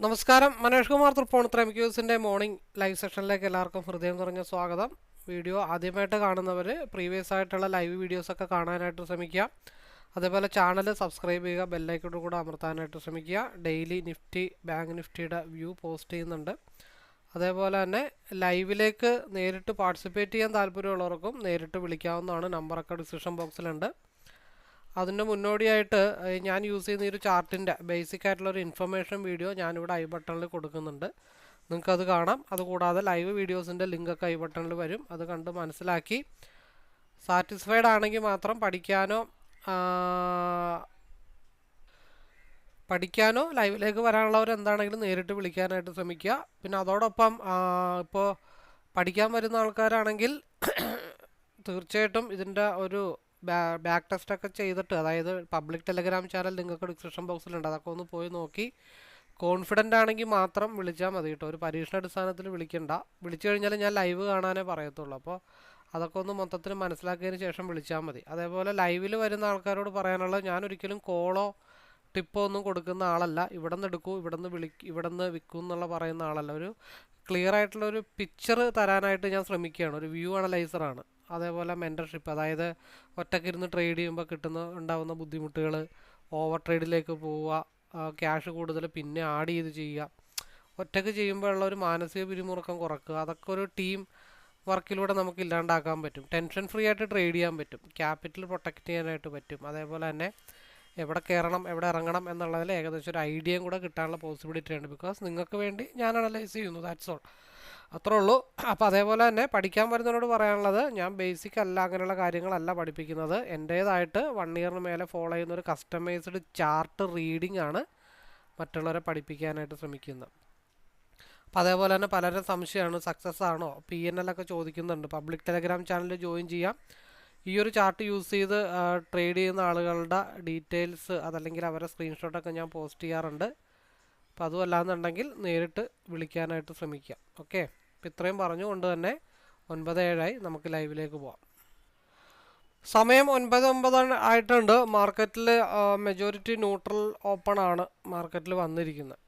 നമസ്കാരം, Manosh Kumar Tripunithura MQസിൻ്റെ morning live സെഷനിലേക്ക് എല്ലാവർക്കും ഹൃദയം നിറഞ്ഞ സ്വാഗതം. വീഡിയോ ആദ്യമായിട്ട് കാണുന്നവർ പ്രീവിയസ് ആയിട്ടുള്ള ലൈവ് വീഡിയോസൊക്കെ കാണാനായിട്ട് ശ്രമിക്കുക. അതേപോലെ ചാനൽ സബ്സ്ക്രൈബ് ചെയ്യുക, ബെല്ലൈക്കോട് കൂടെ അമർത്താനായിട്ട് ശ്രമിക്കുക. ഡെയിലി നിഫ്റ്റി, ബാങ്ക് നിഫ്റ്റിയുടെ വ്യൂ പോസ്റ്റ് ചെയ്യുന്നുണ്ട്. അതേപോലെ തന്നെ ലൈവിലേക്ക് നേരിട്ട് പാർട്ടിസിപ്പേറ്റ് ചെയ്യാൻ താല്പര്യമുള്ളവർക്കും നേരിട്ട് വിളിക്കാവുന്നതാണ്. നമ്പറൊക്കെ ഡിസ്ക്രിപ്ഷൻ ബോക്സിലുണ്ട്. അതിൻ്റെ മുന്നോടിയായിട്ട് ഞാൻ യൂസ് ചെയ്യുന്ന ഈ ഒരു ചാർട്ടിൻ്റെ ബേസിക് ആയിട്ടുള്ളൊരു ഇൻഫർമേഷൻ വീഡിയോ ഞാനിവിടെ ഐ ബട്ടണിൽ കൊടുക്കുന്നുണ്ട്. നിങ്ങൾക്കത് കാണാം. അതുകൂടാതെ ലൈവ് വീഡിയോസിൻ്റെ ലിങ്കൊക്കെ ഐ ബട്ടണിൽ വരും. അത് കണ്ട് മനസ്സിലാക്കി സാറ്റിസ്ഫൈഡ് ആണെങ്കിൽ മാത്രം പഠിക്കാനോ ലൈവിലേക്ക് വരാനുള്ളവർ എന്താണെങ്കിലും നേരിട്ട് വിളിക്കാനായിട്ട് ശ്രമിക്കുക. പിന്നെ അതോടൊപ്പം ഇപ്പോൾ പഠിക്കാൻ വരുന്ന ആൾക്കാരാണെങ്കിൽ തീർച്ചയായിട്ടും ഇതിൻ്റെ ഒരു ബാക്ക് ടെസ്റ്റൊക്കെ ചെയ്തിട്ട്, അതായത് പബ്ലിക് ടെലഗ്രാം ചാനൽ നിങ്ങൾക്ക് ഡിസ്ക്രിപ്ഷൻ ബോക്സിലുണ്ട്, അതൊക്കെ ഒന്ന് പോയി നോക്കി കോൺഫിഡൻ്റ് ആണെങ്കിൽ മാത്രം വിളിച്ചാൽ മതി കേട്ടോ. ഒരു പരീക്ഷണാടിസ്ഥാനത്തിൽ വിളിക്കണ്ട. വിളിച്ചു കഴിഞ്ഞാൽ ഞാൻ ലൈവ് കാണാനേ പറയത്തുള്ളൂ. അപ്പോൾ അതൊക്കെ ഒന്ന് മൊത്തത്തിൽ മനസ്സിലാക്കിയതിന് ശേഷം വിളിച്ചാൽ മതി. അതേപോലെ ലൈവിൽ വരുന്ന ആൾക്കാരോട് പറയാനുള്ളത്, ഞാൻ ഒരിക്കലും കോളോ ടിപ്പോ ഒന്നും കൊടുക്കുന്ന ആളല്ല. ഇവിടെ നിന്ന് എടുക്കൂ, ഇവിടെ നിന്ന് വിൽക്കൂ എന്നുള്ള പറയുന്ന ആളല്ല. ഒരു ക്ലിയർ ആയിട്ടുള്ളൊരു പിക്ചർ തരാനായിട്ട് ഞാൻ ശ്രമിക്കുകയാണ്. ഒരു വ്യൂ അനലൈസറാണ്. അതേപോലെ മെൻറ്റർഷിപ്പ്, അതായത് ഒറ്റയ്ക്കിരുന്ന് ട്രേഡ് ചെയ്യുമ്പോൾ ഉണ്ടാകുന്ന ബുദ്ധിമുട്ടുകൾ, ഓവർ ട്രേഡിലേക്ക് പോവുക, ക്യാഷ് കൂടുതൽ പിന്നെ ആഡ് ചെയ്ത് ചെയ്യുക, ഒറ്റയ്ക്ക് ചെയ്യുമ്പോഴുള്ള ഒരു മാനസിക പിരിമുറുക്കം കുറക്കുക, അതൊക്കെ ഒരു ടീം വർക്കിലൂടെ നമുക്ക് ഇല്ലാണ്ടാക്കാൻ പറ്റും. ടെൻഷൻ ഫ്രീ ആയിട്ട് ട്രേഡ് ചെയ്യാൻ പറ്റും. ക്യാപിറ്റൽ പ്രൊട്ടക്റ്റ് ചെയ്യാനായിട്ട് പറ്റും. അതേപോലെ തന്നെ എവിടെ കയറണം എവിടെ ഇറങ്ങണം എന്നുള്ളതിൽ ഏകദേശം ഒരു ഐഡിയയും കൂടെ കിട്ടാനുള്ള പോസിബിലിറ്റി ഉണ്ട്. ബിക്കോസ് നിങ്ങൾക്ക് വേണ്ടി ഞാൻ അനലൈസ് ചെയ്യുന്നു, ദാറ്റ്സ് ഓൾ. അത്രേ ഉള്ളൂ. അപ്പോൾ അതേപോലെ തന്നെ പഠിക്കാൻ വരുന്നവരോട് പറയാനുള്ളത്, ഞാൻ ബേസിക് അല്ല, അങ്ങനെയുള്ള കാര്യങ്ങളല്ല പഠിപ്പിക്കുന്നത്. എൻ്റേതായിട്ട് 1 ഇയറിന് മേലെ ഫോളോ ചെയ്യുന്ന ഒരു കസ്റ്റമൈസ്ഡ് ചാർട്ട് റീഡിംഗ് ആണ് മറ്റുള്ളവരെ പഠിപ്പിക്കാനായിട്ട് ശ്രമിക്കുന്നത്. അപ്പോൾ അതേപോലെ തന്നെ പലരും സംശയമാണ്, സക്സസ് ആണോ, PNL ഒക്കെ ചോദിക്കുന്നുണ്ട്. പബ്ലിക് ടെലഗ്രാം ചാനലിൽ ജോയിൻ ചെയ്യാം. ഈ ഒരു ചാർട്ട് യൂസ് ചെയ്ത് ട്രേഡ് ചെയ്യുന്ന ആളുകളുടെ ഡീറ്റെയിൽസ് അതല്ലെങ്കിൽ അവരുടെ സ്ക്രീൻഷോട്ടൊക്കെ ഞാൻ പോസ്റ്റ് ചെയ്യാറുണ്ട്. അപ്പോൾ അതുമല്ലാന്നുണ്ടെങ്കിൽ നേരിട്ട് വിളിക്കാനായിട്ട് ശ്രമിക്കുക. ഓക്കെ, അപ്പോൾ ഇത്രയും പറഞ്ഞുകൊണ്ട് തന്നെ 9:07 നമുക്ക് ലൈവിലേക്ക് പോവാം. സമയം 9:09 ആയിട്ടുണ്ട്. മാർക്കറ്റിൽ മെജോറിറ്റി ന്യൂട്രൽ ഓപ്പൺ ആണ് മാർക്കറ്റിൽ വന്നിരിക്കുന്നത്.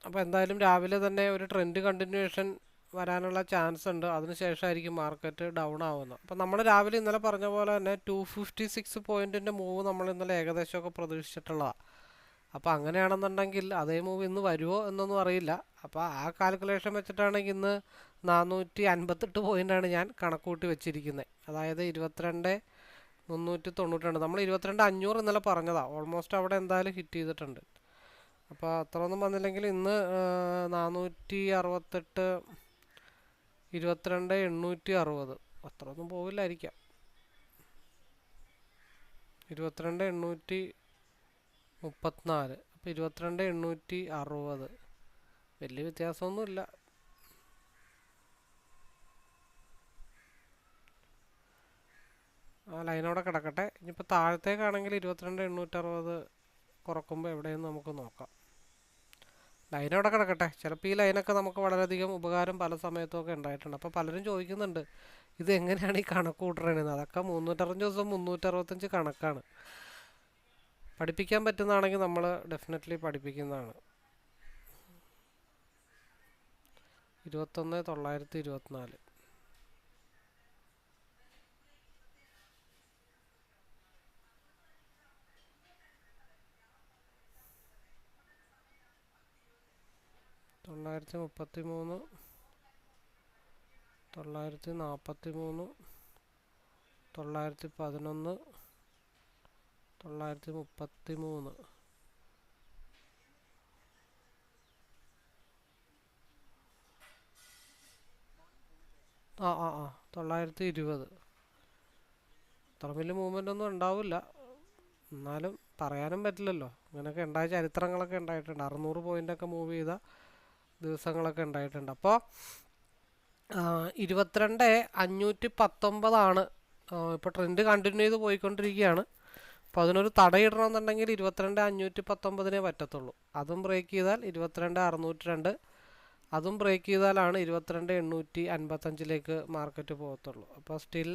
അപ്പോൾ എന്തായാലും രാവിലെ തന്നെ ഒരു ട്രെൻഡ് കണ്ടിന്യൂവേഷൻ വരാനുള്ള ചാൻസ് ഉണ്ട്. അതിനുശേഷമായിരിക്കും മാർക്കറ്റ് ഡൗൺ ആവുന്നത്. അപ്പോൾ നമ്മൾ രാവിലെ ഇന്നലെ പറഞ്ഞ പോലെ തന്നെ 256 പോയിൻറ്റിൻ്റെ മൂവ് നമ്മൾ ഇന്നലെ ഏകദേശമൊക്കെ പ്രതീക്ഷിച്ചിട്ടുള്ളതാണ്. അപ്പോൾ അങ്ങനെയാണെന്നുണ്ടെങ്കിൽ അതേ മൂവ് ഇന്ന് വരുമോ എന്നൊന്നും അറിയില്ല. അപ്പോൾ ആ കാൽക്കുലേഷൻ വെച്ചിട്ടാണെങ്കിൽ ഇന്ന് 458 പോയിൻ്റാണ് ഞാൻ കണക്കൂട്ടി വെച്ചിരിക്കുന്നത്. അതായത് 22,392. നമ്മൾ 22,500 ഇന്നലെ പറഞ്ഞതാണ്. ഓൾമോസ്റ്റ് അവിടെ എന്തായാലും ഹിറ്റ് ചെയ്തിട്ടുണ്ട്. അപ്പോൾ അത്രയൊന്നും വന്നില്ലെങ്കിൽ ഇന്ന് 468, 22,860 അത്രയൊന്നും പോവില്ലായിരിക്കാം. 22,834. അപ്പോൾ 22,860 വലിയ വ്യത്യാസമൊന്നുമില്ല. ആ ലൈനവിടെ കിടക്കട്ടെ. ഇനിയിപ്പോൾ താഴത്തേക്കാണെങ്കിൽ 22,860 കുറക്കുമ്പോൾ എവിടെയെന്ന് നമുക്ക് നോക്കാം. ലൈനവിടെ കിടക്കട്ടെ. ചിലപ്പോൾ ഈ ലൈനൊക്കെ നമുക്ക് വളരെയധികം ഉപകാരം പല സമയത്തുമൊക്കെ ഉണ്ടായിട്ടുണ്ട്. അപ്പോൾ പലരും ചോദിക്കുന്നുണ്ട്, ഇത് എങ്ങനെയാണ് ഈ കണക്ക് കൂട്ടണമെന്ന്. അതൊക്കെ 365 ദിവസം 365 കണക്കാണ്. പഠിപ്പിക്കാൻ പറ്റുന്നതാണെങ്കിൽ നമ്മൾ ഡെഫിനറ്റ്ലി പഠിപ്പിക്കുന്നതാണ്. 21,924. തൊള്ളായിരത്തി 33, 943, 911, 933. ആ 920. അത്ര വലിയ മൂവ്മെൻ്റ് ഒന്നും ഉണ്ടാവില്ല. എന്നാലും പറയാനും പറ്റില്ലല്ലോ. ഇങ്ങനെയൊക്കെ ഉണ്ടായ ചരിത്രങ്ങളൊക്കെ ഉണ്ടായിട്ടുണ്ട്. 600 പോയിൻ്റൊക്കെ മൂവ് ചെയ്ത ദിവസങ്ങളൊക്കെ ഉണ്ടായിട്ടുണ്ട്. അപ്പോൾ 22,519 ഇപ്പോൾ ട്രെൻഡ് കണ്ടിന്യൂ ചെയ്ത് പോയിക്കൊണ്ടിരിക്കുകയാണ്. അപ്പോൾ അതിനൊരു തടയിടണമെന്നുണ്ടെങ്കിൽ 22,519 പറ്റത്തുള്ളൂ. അതും ബ്രേക്ക് ചെയ്താൽ 22,602, അതും ബ്രേക്ക് ചെയ്താലാണ് 22,855 മാർക്കറ്റ് പോകത്തുള്ളൂ. അപ്പോൾ സ്റ്റിൽ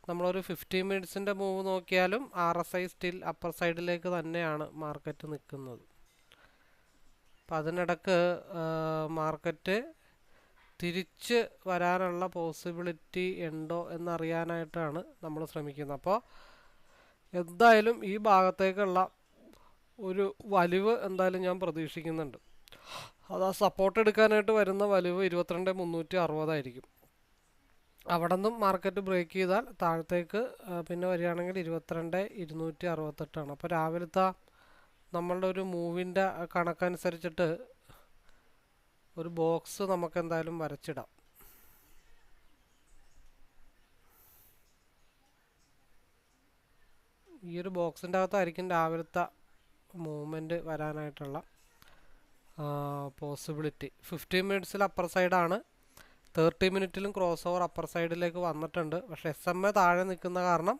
നമ്മളൊരു 15 മിനിറ്റ്സിൻ്റെ മൂവ് നോക്കിയാലും RSI സ്റ്റിൽ അപ്പർ സൈഡിലേക്ക് തന്നെയാണ് മാർക്കറ്റ് നിൽക്കുന്നത്. അപ്പം അതിനിടക്ക് മാർക്കറ്റ് തിരിച്ച് വരാനുള്ള പോസിബിലിറ്റി ഉണ്ടോ എന്നറിയാനായിട്ടാണ് നമ്മൾ ശ്രമിക്കുന്നത്. അപ്പോൾ എന്തായാലും ഈ ഭാഗത്തേക്കുള്ള ഒരു വലിവ് എന്തായാലും ഞാൻ പ്രതീക്ഷിക്കുന്നുണ്ട്. അത് ആ സപ്പോർട്ട് എടുക്കാനായിട്ട് വരുന്ന വലിവ് 22,360 അവിടെ നിന്നും മാർക്കറ്റ് ബ്രേക്ക് ചെയ്താൽ താഴത്തേക്ക് പിന്നെ വരികയാണെങ്കിൽ 22,268. അപ്പോൾ രാവിലത്തെ നമ്മളുടെ ഒരു മൂവിൻ്റെ കണക്കനുസരിച്ചിട്ട് ഒരു ബോക്സ് നമുക്ക് എന്തായാലും വരച്ചിടാം. ഈ ഒരു ബോക്സിൻ്റെ അകത്തായിരിക്കും രാവിലത്തെ മൂവ്മെൻറ്റ് വരാനായിട്ടുള്ള പോസിബിലിറ്റി. 15 മിനിറ്റ്സിൽ അപ്പർ സൈഡാണ്, 30 മിനിറ്റിലും ക്രോസ് ഓവർ അപ്പർ സൈഡിലേക്ക് വന്നിട്ടുണ്ട്. പക്ഷേ SMA താഴെ നിൽക്കുന്ന കാരണം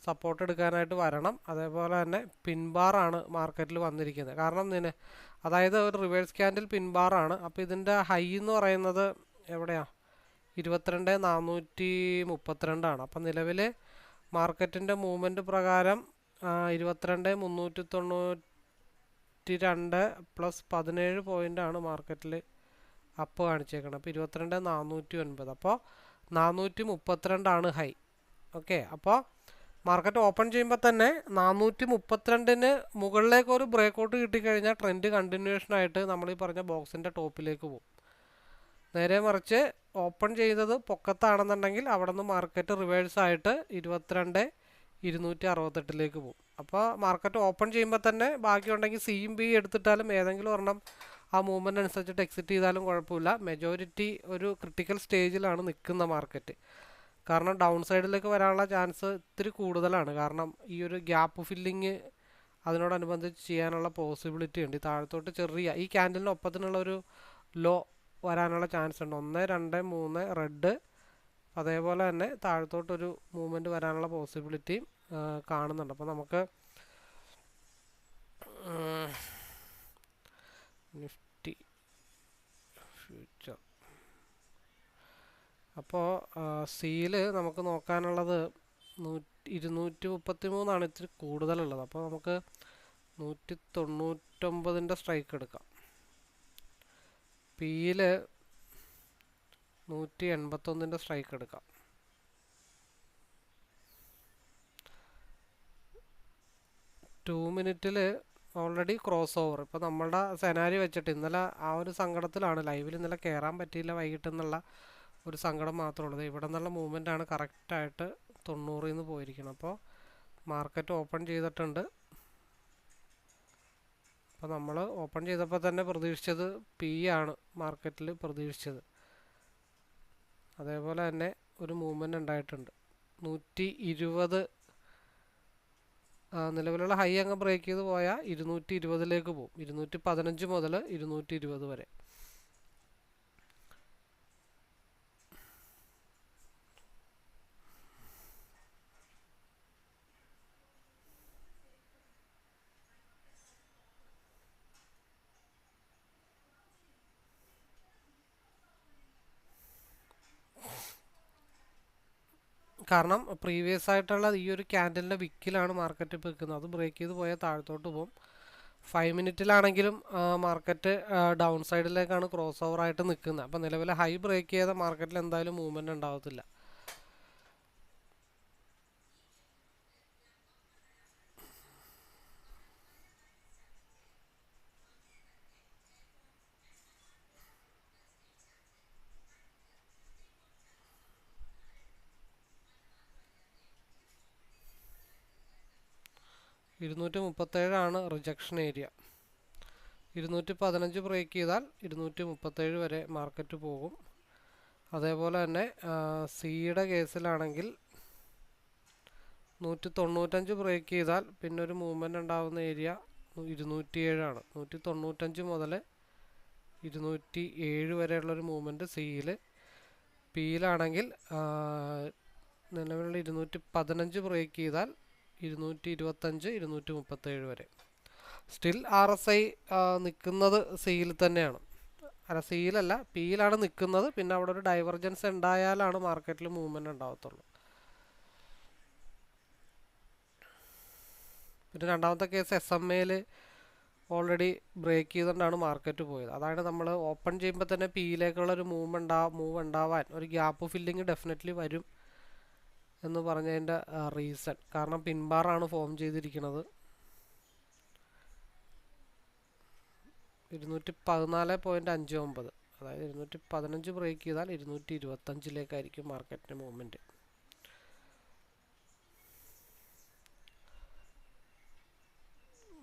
സപ്പോർട്ട് എടുക്കാനായിട്ട് വരണം. അതേപോലെ തന്നെ പിൻബാറാണ് മാർക്കറ്റിൽ വന്നിരിക്കുന്നത്. കാരണം അതായത് ഒരു റിവേഴ്സ് ക്യാൻഡിൽ പിൻബാറാണ്. അപ്പോൾ ഇതിൻ്റെ ഹൈ എന്ന് പറയുന്നത് എവിടെയാണ്? 22,432 അപ്പം നിലവിൽ മാർക്കറ്റിൻ്റെ മൂവ്മെൻറ്റ് പ്രകാരം 22,392 പ്ലസ് 17 പോയിൻ്റാണ് മാർക്കറ്റിൽ അപ്പ് കാണിച്ചേക്കണം. അപ്പോൾ 22,409. അപ്പോൾ 432 ഹൈ. ഓക്കെ, അപ്പോൾ മാർക്കറ്റ് ഓപ്പൺ ചെയ്യുമ്പോൾ തന്നെ 432 മുകളിലേക്ക് ഒരു ബ്രേക്കൗട്ട് കിട്ടിക്കഴിഞ്ഞാൽ ട്രെൻഡ് കണ്ടിന്യൂഷനായിട്ട് നമ്മൾ ഈ പറഞ്ഞ ബോക്സിൻ്റെ ടോപ്പിലേക്ക് പോകും. നേരെ മറിച്ച് ഓപ്പൺ ചെയ്തത് പൊക്കത്താണെന്നുണ്ടെങ്കിൽ അവിടെ നിന്ന് മാർക്കറ്റ് റിവേഴ്സായിട്ട് 22,268 പോകും. അപ്പോൾ മാർക്കറ്റ് ഓപ്പൺ ചെയ്യുമ്പോൾ തന്നെ ബാക്കിയുണ്ടെങ്കിൽ സിയും ബി എടുത്തിട്ടാലും ഏതെങ്കിലും ഒരെണ്ണം ആ മൂവ്മെൻ്റ് അനുസരിച്ചിട്ട് എക്സിറ്റ് ചെയ്താലും കുഴപ്പമില്ല. മെജോറിറ്റി ഒരു ക്രിട്ടിക്കൽ സ്റ്റേജിലാണ് നിൽക്കുന്ന മാർക്കറ്റ്. കാരണം ഡൗൺ സൈഡിലേക്ക് വരാനുള്ള ചാൻസ് ഇത്തിരി കൂടുതലാണ്. കാരണം ഈ ഒരു ഗ്യാപ്പ് ഫില്ലിങ് അതിനോടനുബന്ധിച്ച് ചെയ്യാനുള്ള പോസിബിലിറ്റി ഉണ്ട്. താഴത്തോട്ട് ചെറിയ ഈ ക്യാൻഡലിന് ഒപ്പത്തിനുള്ള ഒരു ലോ വരാനുള്ള ചാൻസ് ഉണ്ട്. 1, 2, 3 റെഡ്. അതേപോലെ തന്നെ താഴത്തോട്ടൊരു മൂവ്മെൻറ്റ് വരാനുള്ള പോസിബിലിറ്റിയും കാണുന്നുണ്ട്. അപ്പോൾ നമുക്ക് നിഫ്റ്റി ഫ്യൂച്ചർ അപ്പോൾ സിയിൽ നമുക്ക് നോക്കാനുള്ളത് 233 ഇത്തിരി കൂടുതലുള്ളത്. അപ്പോൾ നമുക്ക് 199 സ്ട്രൈക്ക് എടുക്കാം. പിയിൽ 181 സ്ട്രൈക്ക് എടുക്കാം. ടു മിനിറ്റിൽ ഓൾറെഡി ക്രോസ് ഓവർ. ഇപ്പോൾ നമ്മളുടെ സെനാരി വെച്ചിട്ട് ഇന്നലെ ആ ഒരു സങ്കടത്തിലാണ് ലൈവിൽ ഇന്നലെ കയറാൻ പറ്റിയില്ല വൈകിട്ട് എന്നുള്ള ഒരു സങ്കടം മാത്രമേ ഉള്ളത്. ഇവിടെ നിന്നുള്ള മൂവ്മെൻ്റ് ആണ് കറക്റ്റായിട്ട് 90 നിന്ന് പോയിരിക്കണം. അപ്പോൾ മാർക്കറ്റ് ഓപ്പൺ ചെയ്തിട്ടുണ്ട്. അപ്പോൾ നമ്മൾ ഓപ്പൺ ചെയ്തപ്പോൾ തന്നെ പ്രതീക്ഷിച്ചത് പി ആണ് മാർക്കറ്റിൽ പ്രതീക്ഷിച്ചത്. അതേപോലെ തന്നെ ഒരു മൂവ്മെൻറ്റ് ഉണ്ടായിട്ടുണ്ട്. 120 നിലവിലുള്ള ഹൈ അങ്ങ് ബ്രേക്ക് ചെയ്ത് പോയാൽ 220 പോകും. 215 മുതൽ 220 വരെ. കാരണം പ്രീവിയസ് ആയിട്ടുള്ള ഈ ഒരു ക്യാൻഡലിൻ്റെ വിക്കിലാണ് മാർക്കറ്റ് ഇപ്പോൾ നിൽക്കുന്നത്. അത് ബ്രേക്ക് ചെയ്ത് പോയാൽ താഴത്തോട്ട് പോകും. 5 മിനിറ്റിലാണെങ്കിലും മാർക്കറ്റ് ഡൗൺ സൈഡിലേക്കാണ് ക്രോസ് ഓവർ ആയിട്ട് നിൽക്കുന്നത്. അപ്പോൾ നിലവിൽ ഹൈ ബ്രേക്ക് ചെയ്ത മാർക്കറ്റിൽ എന്തായാലും മൂവ്മെൻറ്റ് ഉണ്ടാകത്തില്ല. $237 റിജക്ഷൻ ഏരിയ. 215 ബ്രേക്ക് ചെയ്താൽ 237 വരെ മാർക്കറ്റ് പോകും. അതേപോലെ തന്നെ സിയുടെ കേസിലാണെങ്കിൽ 195 ബ്രേക്ക് ചെയ്താൽ പിന്നെ ഒരു മൂവ്മെൻറ്റ് ഉണ്ടാകുന്ന ഏരിയ 207 195 മുതൽ 207 വരെയുള്ളൊരു മൂവ്മെൻറ്റ് സിയിൽ. പിയിലാണെങ്കിൽ നിലവിലുള്ള 215 ബ്രേക്ക് ചെയ്താൽ 225 237 വരെ. സ്റ്റിൽ RSI നിൽക്കുന്നത് സിയിൽ തന്നെയാണ്. അല്ല, സിയിലല്ല, പിയിലാണ് നിൽക്കുന്നത്. പിന്നെ അവിടെ ഒരു ഡൈവർജൻസ് ഉണ്ടായാലാണ് മാർക്കറ്റിൽ മൂവ്മെൻറ്റ് ഉണ്ടാകത്തുള്ളൂ. പിന്നെ രണ്ടാമത്തെ കേസ് SMA ഓൾറെഡി ബ്രേക്ക് ചെയ്തുകൊണ്ടാണ് മാർക്കറ്റ് പോയത്. അതാണ് നമ്മൾ ഓപ്പൺ ചെയ്യുമ്പോൾ തന്നെ പിയിലേക്കുള്ള ഒരു മൂവ് ഉണ്ടാവാൻ ഒരു ഗ്യാപ്പ് ഫില്ലിങ് ഡെഫിനറ്റ്ലി വരും എന്ന് പറഞ്ഞതിൻ്റെ റീസൺ. കാരണം പിൻബാറാണ് ഫോം ചെയ്തിരിക്കുന്നത്. 214.59, അതായത് 215 ബ്രേക്ക് ചെയ്താൽ 225 മാർക്കറ്റിൻ്റെ മൂവ്മെൻറ്റ്.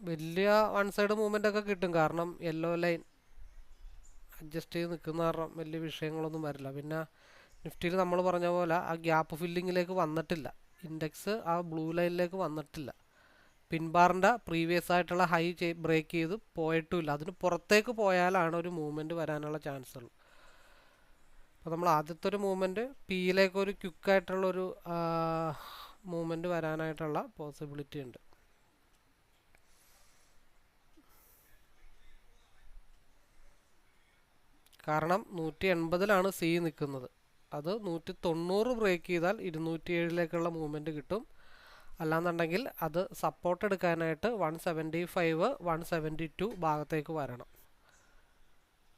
വലിയ വൺ സൈഡ് മൂവ്മെൻ്റ് ഒക്കെ കിട്ടും, കാരണം യെല്ലോ ലൈൻ അഡ്ജസ്റ്റ് ചെയ്ത് നിൽക്കുന്ന കാരണം വലിയ വിഷയങ്ങളൊന്നും വരില്ല. പിന്നെ നിഫ്റ്റിയിൽ നമ്മൾ പറഞ്ഞ പോലെ ആ ഗ്യാപ്പ് ഫില്ലിങ്ങിലേക്ക് വന്നിട്ടില്ല, ഇൻഡെക്സ് ആ ബ്ലൂ ലൈനിലേക്ക് വന്നിട്ടില്ല. പിൻബാറിൻ്റെ പ്രീവിയസ് ആയിട്ടുള്ള ഹൈ ബ്രേക്ക് ചെയ്ത് പോയിട്ടുമില്ല. അതിന് പുറത്തേക്ക് പോയാലാണ് ഒരു മൂവ്മെൻറ്റ് വരാനുള്ള ചാൻസ് ഉള്ളൂ. അപ്പോൾ നമ്മൾ ആദ്യത്തെ ഒരു മൂവ്മെൻറ്റ് പിയിലേക്ക് ഒരു ക്വിക്കായിട്ടുള്ളൊരു മൂവ്മെൻറ്റ് വരാനായിട്ടുള്ള പോസിബിലിറ്റി ഉണ്ട്. കാരണം 180-ലാണ് സി നിൽക്കുന്നത്. അത് 190 ബ്രേക്ക് ചെയ്താൽ 207 മൂവ്മെൻറ്റ് കിട്ടും. അല്ലാന്നുണ്ടെങ്കിൽ അത് സപ്പോർട്ട് എടുക്കാനായിട്ട് 175 172 ഭാഗത്തേക്ക് വരണം.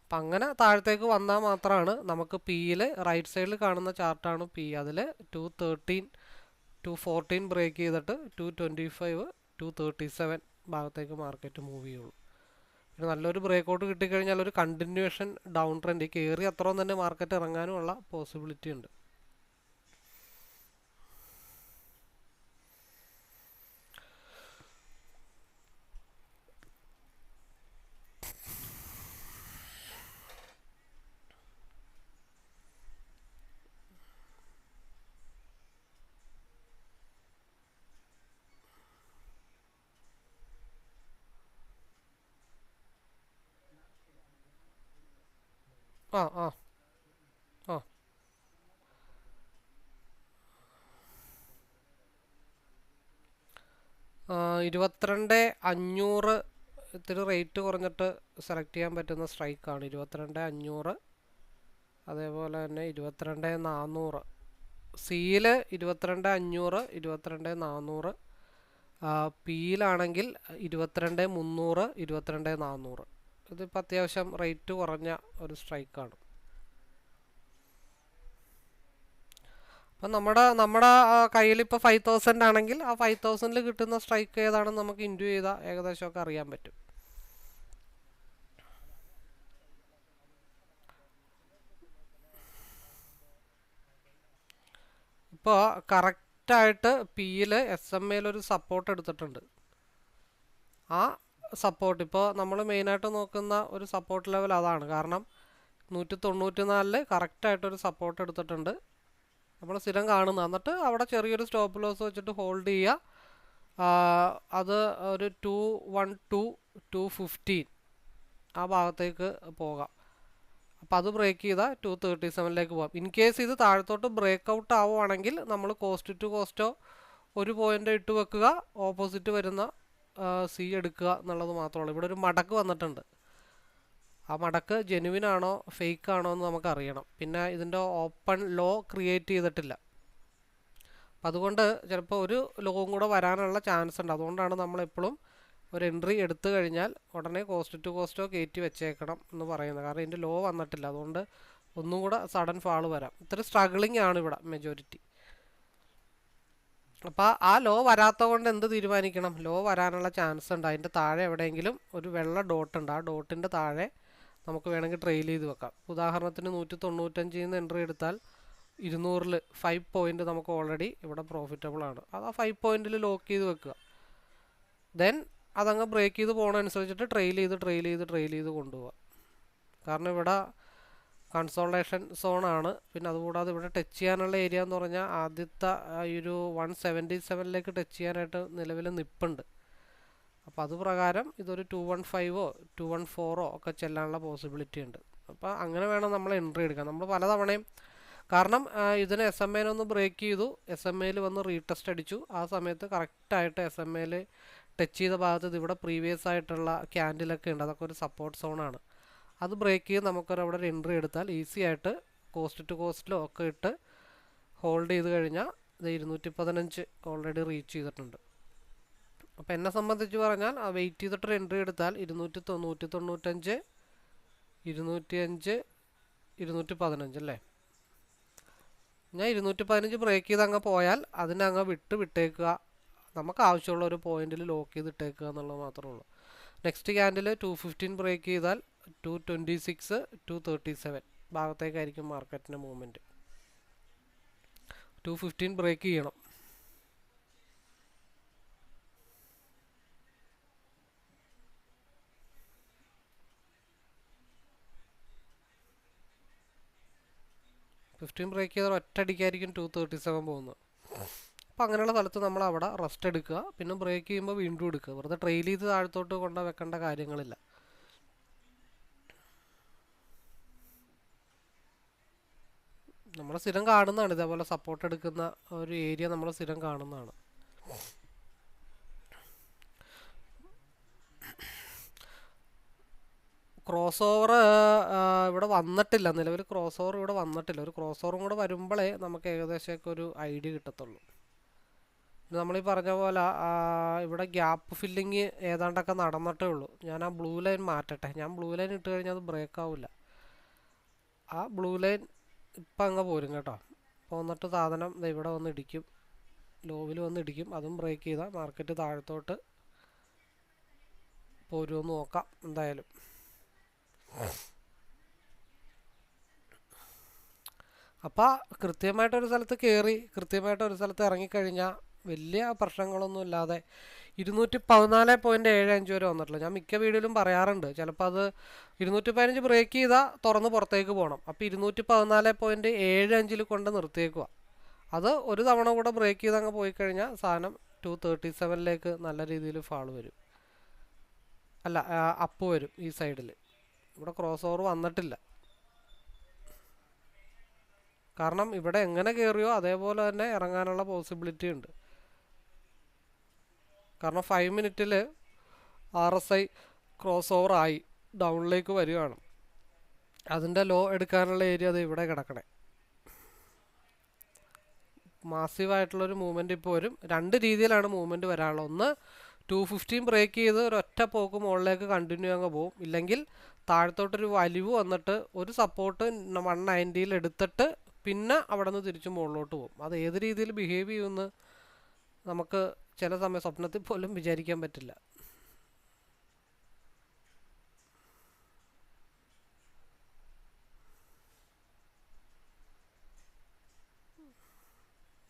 അപ്പം അങ്ങനെ താഴത്തേക്ക് വന്നാൽ മാത്രമാണ് നമുക്ക് പിയിൽ റൈറ്റ് സൈഡിൽ കാണുന്ന ചാർട്ടാണ് പി. അതിൽ 214 ബ്രേക്ക് ചെയ്തിട്ട് 225 237 ഭാഗത്തേക്ക് മാർക്കറ്റ് മൂവ് ചെയ്യുള്ളൂ. പിന്നെ നല്ലൊരു ബ്രേക്കൗട്ട് കിട്ടിക്കഴിഞ്ഞാൽ ഒരു കണ്ടിന്യൂവേഷൻ ഡൗൺ ട്രെൻഡ് കയറി അത്രയും തന്നെ മാർക്കറ്റ് ഇറങ്ങാനുമുള്ള പോസിബിലിറ്റി ഉണ്ട്. ആ ആ ആ 22,500 ഇത്തിരി റേറ്റ് കുറഞ്ഞിട്ട് സെലക്ട് ചെയ്യാൻ പറ്റുന്ന സ്ട്രൈക്കാണ് 22,500. അതേപോലെ തന്നെ 22,400 സിയിൽ 22,500 22,400. പിയിലാണെങ്കിൽ 22,300 22,400. ഇതിപ്പോൾ അത്യാവശ്യം റേറ്റ് കുറഞ്ഞ ഒരു സ്ട്രൈക്കാണ്. അപ്പം നമ്മുടെ കയ്യിൽ ഇപ്പോൾ 5,000 ആണെങ്കിൽ ആ 5,000 കിട്ടുന്ന സ്ട്രൈക്ക് ഏതാണെന്ന് നമുക്ക് ഇൻഡ്യൂ ചെയ്താൽ ഏകദേശമൊക്കെ അറിയാൻ പറ്റും. ഇപ്പോൾ കറക്റ്റായിട്ട് പിയിൽ SMA ഒരു സപ്പോർട്ട് എടുത്തിട്ടുണ്ട്. ആ സപ്പോർട്ട് ഇപ്പോൾ നമ്മൾ മെയിനായിട്ട് നോക്കുന്ന ഒരു സപ്പോർട്ട് ലെവൽ അതാണ്. കാരണം 194 കറക്റ്റായിട്ടൊരു സപ്പോർട്ട് എടുത്തിട്ടുണ്ട്, നമ്മൾ സ്ഥിരം കാണുന്ന. എന്നിട്ട് അവിടെ ചെറിയൊരു സ്റ്റോപ്പ് ലോസ് വെച്ചിട്ട് ഹോൾഡ് ചെയ്യുക. അത് ഒരു 212 215 ആ ഭാഗത്തേക്ക് പോകാം. അപ്പോൾ അത് ബ്രേക്ക് ചെയ്താൽ 237 പോകാം. ഇൻ കേസ് ഇത് താഴത്തോട്ട് ബ്രേക്ക് ഔട്ട് ആവുകയാണെങ്കിൽ നമ്മൾ കോസ്റ്റ് ടു കോസ്റ്റോ ഒരു പോയിൻ്റ് ഇട്ട് വെക്കുക, ഓപ്പോസിറ്റ് വരുന്ന സി എടുക്കുക എന്നുള്ളത് മാത്രമേ ഉള്ളൂ. ഇവിടെ ഒരു മടക്ക് വന്നിട്ടുണ്ട്. ആ മടക്ക് ജെനുവിൻ ആണോ ഫേക്ക് ആണോ എന്ന് നമുക്കറിയണം. പിന്നെ ഇതിൻ്റെ ഓപ്പൺ ലോ ക്രിയേറ്റ് ചെയ്തിട്ടില്ല. അപ്പം അതുകൊണ്ട് ചിലപ്പോൾ ഒരു ലോവും കൂടെ വരാനുള്ള ചാൻസ് ഉണ്ട്. അതുകൊണ്ടാണ് നമ്മളെപ്പോഴും ഒരു എൻട്രി എടുത്തു കഴിഞ്ഞാൽ ഉടനെ കോസ്റ്റ് ടു കോസ്റ്റോ കയറ്റി വെച്ചേക്കണം എന്ന് പറയുന്നത്. കാരണം ഇതിൻ്റെ ലോ വന്നിട്ടില്ല, അതുകൊണ്ട് ഒന്നും കൂടെ സഡൻ ഫാൾ വരാം. ഇത്ര സ്ട്രഗ്ലിംഗ് ആണ് ഇവിടെ മെജോറിറ്റി. അപ്പോൾ ആ ലോ വരാത്തത് കൊണ്ട് എന്ത് തീരുമാനിക്കണം? ലോ വരാനുള്ള ചാൻസ് ഉണ്ട്. അതിൻ്റെ താഴെ എവിടെയെങ്കിലും ഒരു വെള്ള ഡോട്ട് ഉണ്ട്. ആ ഡോട്ടിൻ്റെ താഴെ നമുക്ക് വേണമെങ്കിൽ ട്രെയിൽ ചെയ്ത് വെക്കാം. ഉദാഹരണത്തിന് 195 എൻട്രി എടുത്താൽ 200 5 പോയിൻ്റ് നമുക്ക് ഓൾറെഡി ഇവിടെ പ്രോഫിറ്റബിൾ ആണ്. അത് ആ 5 പോയിന്റിൽ ലോക്ക് ചെയ്ത് വെക്കുക. ദെൻ അതങ്ങ് ബ്രേക്ക് ചെയ്ത് പോകണനുസരിച്ചിട്ട് ട്രെയിൽ ചെയ്ത് കൊണ്ടുപോകാം. കാരണം ഇവിടെ കൺസോൾട്ടേഷൻ സോണാണ്. പിന്നെ അതുകൂടാതെ ഇവിടെ ടച്ച് ചെയ്യാനുള്ള ഏരിയ എന്ന് പറഞ്ഞാൽ ആദ്യത്തെ ഈ ഒരു 177 ടച്ച് ചെയ്യാനായിട്ട് നിലവിൽ നിൽപ്പുണ്ട്. അപ്പോൾ അത് പ്രകാരം ഇതൊരു 215 214 ഒക്കെ ചെല്ലാനുള്ള പോസിബിലിറ്റി ഉണ്ട്. അപ്പോൾ അങ്ങനെ വേണം നമ്മൾ എൻട്രി എടുക്കാൻ. നമ്മൾ പലതവണയും, കാരണം ഇതിന് SMA ഒന്ന് ബ്രേക്ക് ചെയ്തു, SMA വന്ന് റീടെസ്റ്റ് അടിച്ചു. ആ സമയത്ത് കറക്റ്റായിട്ട് SMA ടച്ച് ചെയ്ത ഭാഗത്ത് ഇവിടെ പ്രീവിയസ് ആയിട്ടുള്ള ക്യാൻഡിലൊക്കെ ഉണ്ട്, അതൊക്കെ ഒരു സപ്പോർട്ട് സോണാണ്. അത് ബ്രേക്ക് ചെയ്ത് നമുക്കൊരവിടെ ഒരു എൻട്രി എടുത്താൽ ഈസി ആയിട്ട് കോസ്റ്റ് ടു കോസ്റ്റിലോ ഒക്കെ ഇട്ട് ഹോൾഡ് ചെയ്ത് കഴിഞ്ഞാൽ ഇത് 215 ഓൾറെഡി റീച്ച് ചെയ്തിട്ടുണ്ട്. അപ്പോൾ എന്നെ സംബന്ധിച്ച് പറഞ്ഞാൽ ആ വെയിറ്റ് ചെയ്തിട്ടൊരു എൻട്രി എടുത്താൽ 295, 205, 215 അല്ലേ. ഞാൻ 215 ബ്രേക്ക് ചെയ്ത് അങ്ങ് പോയാൽ അതിനെ അങ്ങ് വിട്ടേക്കുക. നമുക്ക് ആവശ്യമുള്ള ഒരു പോയിന്റിൽ ലോക്ക് ചെയ്ത് ഇട്ടേക്കുക എന്നുള്ളത് മാത്രമേ ഉള്ളൂ. നെക്സ്റ്റ് ക്യാൻഡിൽ 215 ബ്രേക്ക് ചെയ്താൽ 226, 237 ഭാഗത്തേക്കായിരിക്കും മാർക്കറ്റിൻ്റെ മൂവ്മെൻറ്റ്. 215 ബ്രേക്ക് ചെയ്യണം. ബ്രേക്ക് ചെയ്താൽ ഒറ്റയടിക്കായിരിക്കും 237 പോകുന്നത്. അപ്പോൾ അങ്ങനെയുള്ള സ്ഥലത്ത് നമ്മൾ അവിടെ റെസ്റ്റ് എടുക്കുക, പിന്നെ ബ്രേക്ക് ചെയ്യുമ്പോൾ വീണ്ടും എടുക്കുക. വെറുതെ ട്രെയിൽ ചെയ്ത് താഴത്തോട്ട് കൊണ്ട് വെക്കേണ്ട കാര്യങ്ങളില്ല. നമ്മൾ സ്ഥിരം കാണുന്നതാണ് ഇതേപോലെ സപ്പോർട്ട് എടുക്കുന്ന ഒരു ഏരിയ, നമ്മൾ സ്ഥിരം കാണുന്നതാണ്. ക്രോസ് ഓവർ ഇവിടെ വന്നിട്ടില്ല, നിലവിൽ ക്രോസ് ഓവർ ഇവിടെ വന്നിട്ടില്ല. ഒരു ക്രോസ് ഓവറും കൂടെ വരുമ്പോഴേ നമുക്ക് ഏകദേശമൊക്കെ ഒരു ഐഡിയ കിട്ടത്തുള്ളൂ. നമ്മളീ പറഞ്ഞ പോലെ ഇവിടെ ഗ്യാപ്പ് ഫില്ലിങ് ഏതാണ്ടൊക്കെ നടന്നിട്ടേ ഉള്ളൂ. ഞാൻ ആ ബ്ലൂ ലൈൻ മാറ്റട്ടെ. ഞാൻ ബ്ലൂ ലൈൻ ഇട്ട് കഴിഞ്ഞാൽ അത് ബ്രേക്ക് ആവില്ല. ആ ബ്ലൂ ലൈൻ ഇപ്പം അങ്ങ് പോരും കേട്ടോ. പോന്നിട്ട് സാധനം ഇവിടെ വന്ന് ഇടിക്കും, ലോവിൽ വന്ന് ഇടിക്കും. അതും ബ്രേക്ക് ചെയ്താൽ മാർക്കറ്റ് താഴത്തോട്ട് പോരുമെന്ന് നോക്കാം എന്തായാലും. അപ്പോൾ കൃത്യമായിട്ടൊരു സ്ഥലത്ത് കയറി കൃത്യമായിട്ടൊരു സ്ഥലത്ത് ഇറങ്ങിക്കഴിഞ്ഞാൽ വലിയ പ്രശ്നങ്ങളൊന്നും ഇല്ലാതെ 214.75 വരെ വന്നിട്ടില്ല. ഞാൻ മിക്ക വീഡിയോയിലും പറയാറുണ്ട്, ചിലപ്പോൾ അത് 215 ബ്രേക്ക് ചെയ്താൽ തുറന്ന് പുറത്തേക്ക് പോകണം. അപ്പോൾ 214.75 കൊണ്ട് നിർത്തിയേക്കുക. അത് ഒരു തവണ കൂടെ ബ്രേക്ക് ചെയ്ത് അങ്ങ് പോയി കഴിഞ്ഞാൽ സാധനം 237 നല്ല രീതിയിൽ ഫാൾ വരും, അല്ല അപ്പ് വരും. ഈ സൈഡിൽ ഇവിടെ ക്രോസ് ഓവർ വന്നിട്ടില്ല. കാരണം ഇവിടെ എങ്ങനെ കയറിയോ അതേപോലെ തന്നെ ഇറങ്ങാനുള്ള പോസിബിലിറ്റി ഉണ്ട്. കാരണം 5 മിനിറ്റിൽ RSI ക്രോസ് ഓവർ ആയി ഡൗണിലേക്ക് വരികയാണ്. അതിൻ്റെ ലോ എടുക്കാനുള്ള ഏരിയ അത് ഇവിടെ കിടക്കണേ. മാസീവായിട്ടുള്ളൊരു മൂവ്മെൻറ്റ് ഇപ്പോൾ വരും. രണ്ട് രീതിയിലാണ് മൂവ്മെൻറ്റ് വരാനുള്ളത്. ഒന്ന് 215 ബ്രേക്ക് ചെയ്ത് ഒരു ഒറ്റ പോക്ക് മുകളിലേക്ക് കണ്ടിന്യൂ അങ്ങ് പോകും. ഇല്ലെങ്കിൽ താഴത്തോട്ടൊരു വലിവ് വന്നിട്ട് ഒരു സപ്പോർട്ട് 190 എടുത്തിട്ട് പിന്നെ അവിടെ നിന്ന് തിരിച്ച് മുകളിലോട്ട് പോകും. അത് ഏത് രീതിയിൽ ബിഹേവ് ചെയ്യുമെന്ന് നമുക്ക് ചില സമയം സ്വപ്നത്തിൽ പോലും വിചാരിക്കാൻ പറ്റില്ല.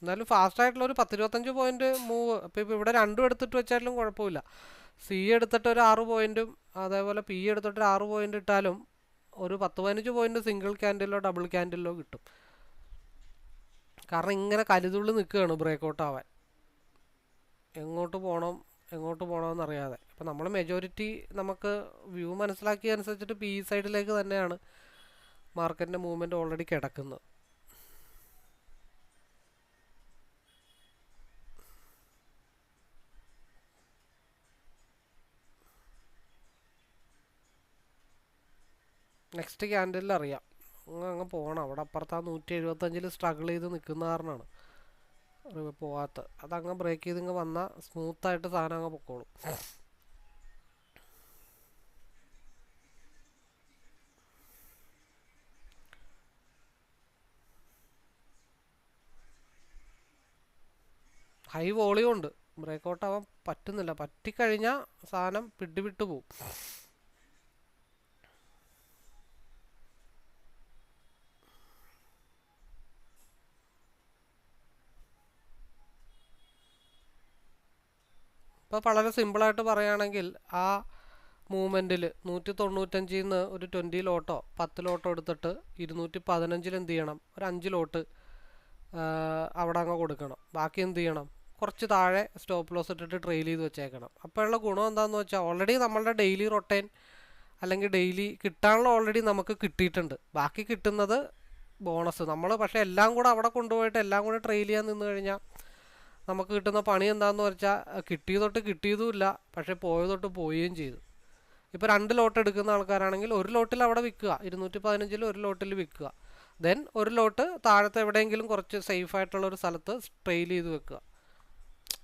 എന്നാലും ഫാസ്റ്റായിട്ടുള്ള ഒരു 10-25 പോയിന്റ് മൂവ്. അപ്പോൾ ഇപ്പോൾ ഇവിടെ രണ്ടും എടുത്തിട്ട് വെച്ചാലും കുഴപ്പമില്ല. സി എടുത്തിട്ട് ഒരു 6 പോയിന്റും അതേപോലെ പി എടുത്തിട്ട് ഒരു 6 പോയിന്റ് ഇട്ടാലും ഒരു 10-15 പോയിന്റ് സിംഗിൾ ക്യാൻഡിലോ ഡബിൾ ക്യാൻഡിലോ കിട്ടും. കാരണം ഇങ്ങനെ കരുതുള്ളി നിൽക്കുകയാണ് ബ്രേക്കൗട്ട് ആവാൻ. എങ്ങോട്ട് പോകണമെന്ന് അറിയാതെ. അപ്പം നമ്മൾ മെജോറിറ്റി നമുക്ക് വ്യൂ മനസ്സിലാക്കിയ അനുസരിച്ചിട്ട് പി സൈഡിലേക്ക് തന്നെയാണ് മാർക്കറ്റിൻ്റെ മൂവ്മെൻറ്റ് ഓൾറെഡി കിടക്കുന്നത്. നെക്സ്റ്റ് ക്യാൻഡിലിൽ അറിയാം. അങ്ങ് പോകണം. അവിടെ അപ്പുറത്ത് ആ 175 സ്ട്രഗിൾ ചെയ്ത് നിൽക്കുന്ന കാരണമാണ് പോവാത്ത. അതങ്ങ് ബ്രേക്ക് ചെയ്ത് ഇങ്ങ് വന്നാൽ സ്മൂത്തായിട്ട് സാധനം അങ്ങ് പൊക്കോളും. ഹൈ വോളിയം ഉണ്ട്, ബ്രേക്കൗട്ട് ആവാൻ പറ്റുന്നില്ല. പറ്റിക്കഴിഞ്ഞാൽ സാധനം പിടിവിട്ട് പോവും. ഇപ്പോൾ വളരെ സിമ്പിളായിട്ട് പറയുകയാണെങ്കിൽ ആ മൂവ്മെൻറ്റിൽ 195 നിന്ന് ഒരു 20 ലോട്ടോ 10 ലോട്ടോ എടുത്തിട്ട് 215 എന്ത് ചെയ്യണം, ഒരു 5 ലോട്ട് അവിടെ അങ്ങ് കൊടുക്കണം. ബാക്കി എന്ത് ചെയ്യണം, കുറച്ച് താഴെ സ്റ്റോപ്പ് ലോസ് ഇട്ടിട്ട് ട്രെയിൽ ചെയ്ത് വെച്ചേക്കണം. അപ്പോഴുള്ള ഗുണം എന്താണെന്ന് വെച്ചാൽ ഓൾറെഡി നമ്മളുടെ ഡെയിലി റൊട്ടൈൻ അല്ലെങ്കിൽ ഡെയിലി കിട്ടാനുള്ള ഓൾറെഡി നമുക്ക് കിട്ടിയിട്ടുണ്ട്. ബാക്കി കിട്ടുന്നത് ബോണസ്. നമ്മൾ പക്ഷേ എല്ലാം കൂടെ അവിടെ കൊണ്ടുപോയിട്ട് എല്ലാം കൂടെ ട്രെയിൽ ചെയ്യാൻ നിന്ന് കഴിഞ്ഞാൽ നമുക്ക് കിട്ടുന്ന പണി എന്താണെന്ന് വെച്ചാൽ കിട്ടിയതുമില്ല, പക്ഷേ പോയതൊട്ട് പോവുകയും ചെയ്തു. ഇപ്പോൾ 2 ലോട്ട് എടുക്കുന്ന ആൾക്കാരാണെങ്കിൽ ഒരു ലോട്ടിൽ അവിടെ വിൽക്കുക, 215 ഒരു ലോട്ടിൽ വിൽക്കുക. ദെൻ ഒരു ലോട്ട് താഴത്തെ എവിടെയെങ്കിലും കുറച്ച് സേഫ് ആയിട്ടുള്ള ഒരു സ്ഥലത്ത് ട്രെയിൽ ചെയ്ത് വെക്കുക.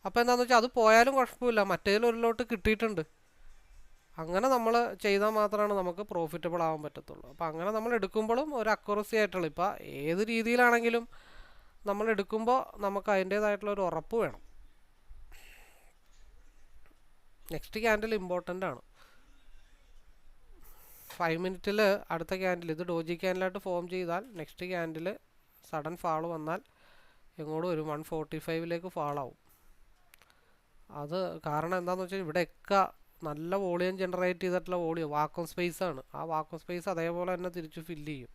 അപ്പോൾ എന്താണെന്ന് വെച്ചാൽ അത് പോയാലും കുഴപ്പമില്ല, മറ്റേതിൽ ഒരു ലോട്ട് കിട്ടിയിട്ടുണ്ട്. അങ്ങനെ നമ്മൾ ചെയ്താൽ മാത്രമാണ് നമുക്ക് പ്രോഫിറ്റബിൾ ആവാൻ പറ്റത്തുള്ളൂ. അപ്പോൾ അങ്ങനെ നമ്മൾ എടുക്കുമ്പോഴും ഒരു അക്യുറസി ആയിട്ടുള്ള, ഇപ്പോൾ ഏത് രീതിയിലാണെങ്കിലും നമ്മൾ എടുക്കുമ്പോൾ നമുക്ക് അതിൻ്റേതായിട്ടുള്ള ഒരു ഉറപ്പ് വേണം. നെക്സ്റ്റ് ക്യാൻഡിൽ ഇമ്പോർട്ടൻ്റ് ആണ്. 5 മിനിറ്റിൽ അടുത്ത ക്യാൻഡിൽ ഇത് ഡോജി ക്യാൻഡിലായിട്ട് ഫോം ചെയ്താൽ നെക്സ്റ്റ് ക്യാൻഡിൽ സഡൻ ഫാൾ വന്നാൽ എങ്ങോട്ട് വരും, 145ലേക്ക് ഫാളാവും. അത് കാരണം എന്താണെന്ന് വെച്ചാൽ ഇവിടെയൊക്കെ നല്ല വോളിയം ജനറേറ്റ് ചെയ്തിട്ടുള്ള വോളിയം വാക്വം സ്പേസ് ആണ്. ആ വാക്വം സ്പേസ് അതേപോലെ തന്നെ തിരിച്ച് ഫില്ല് ചെയ്യും.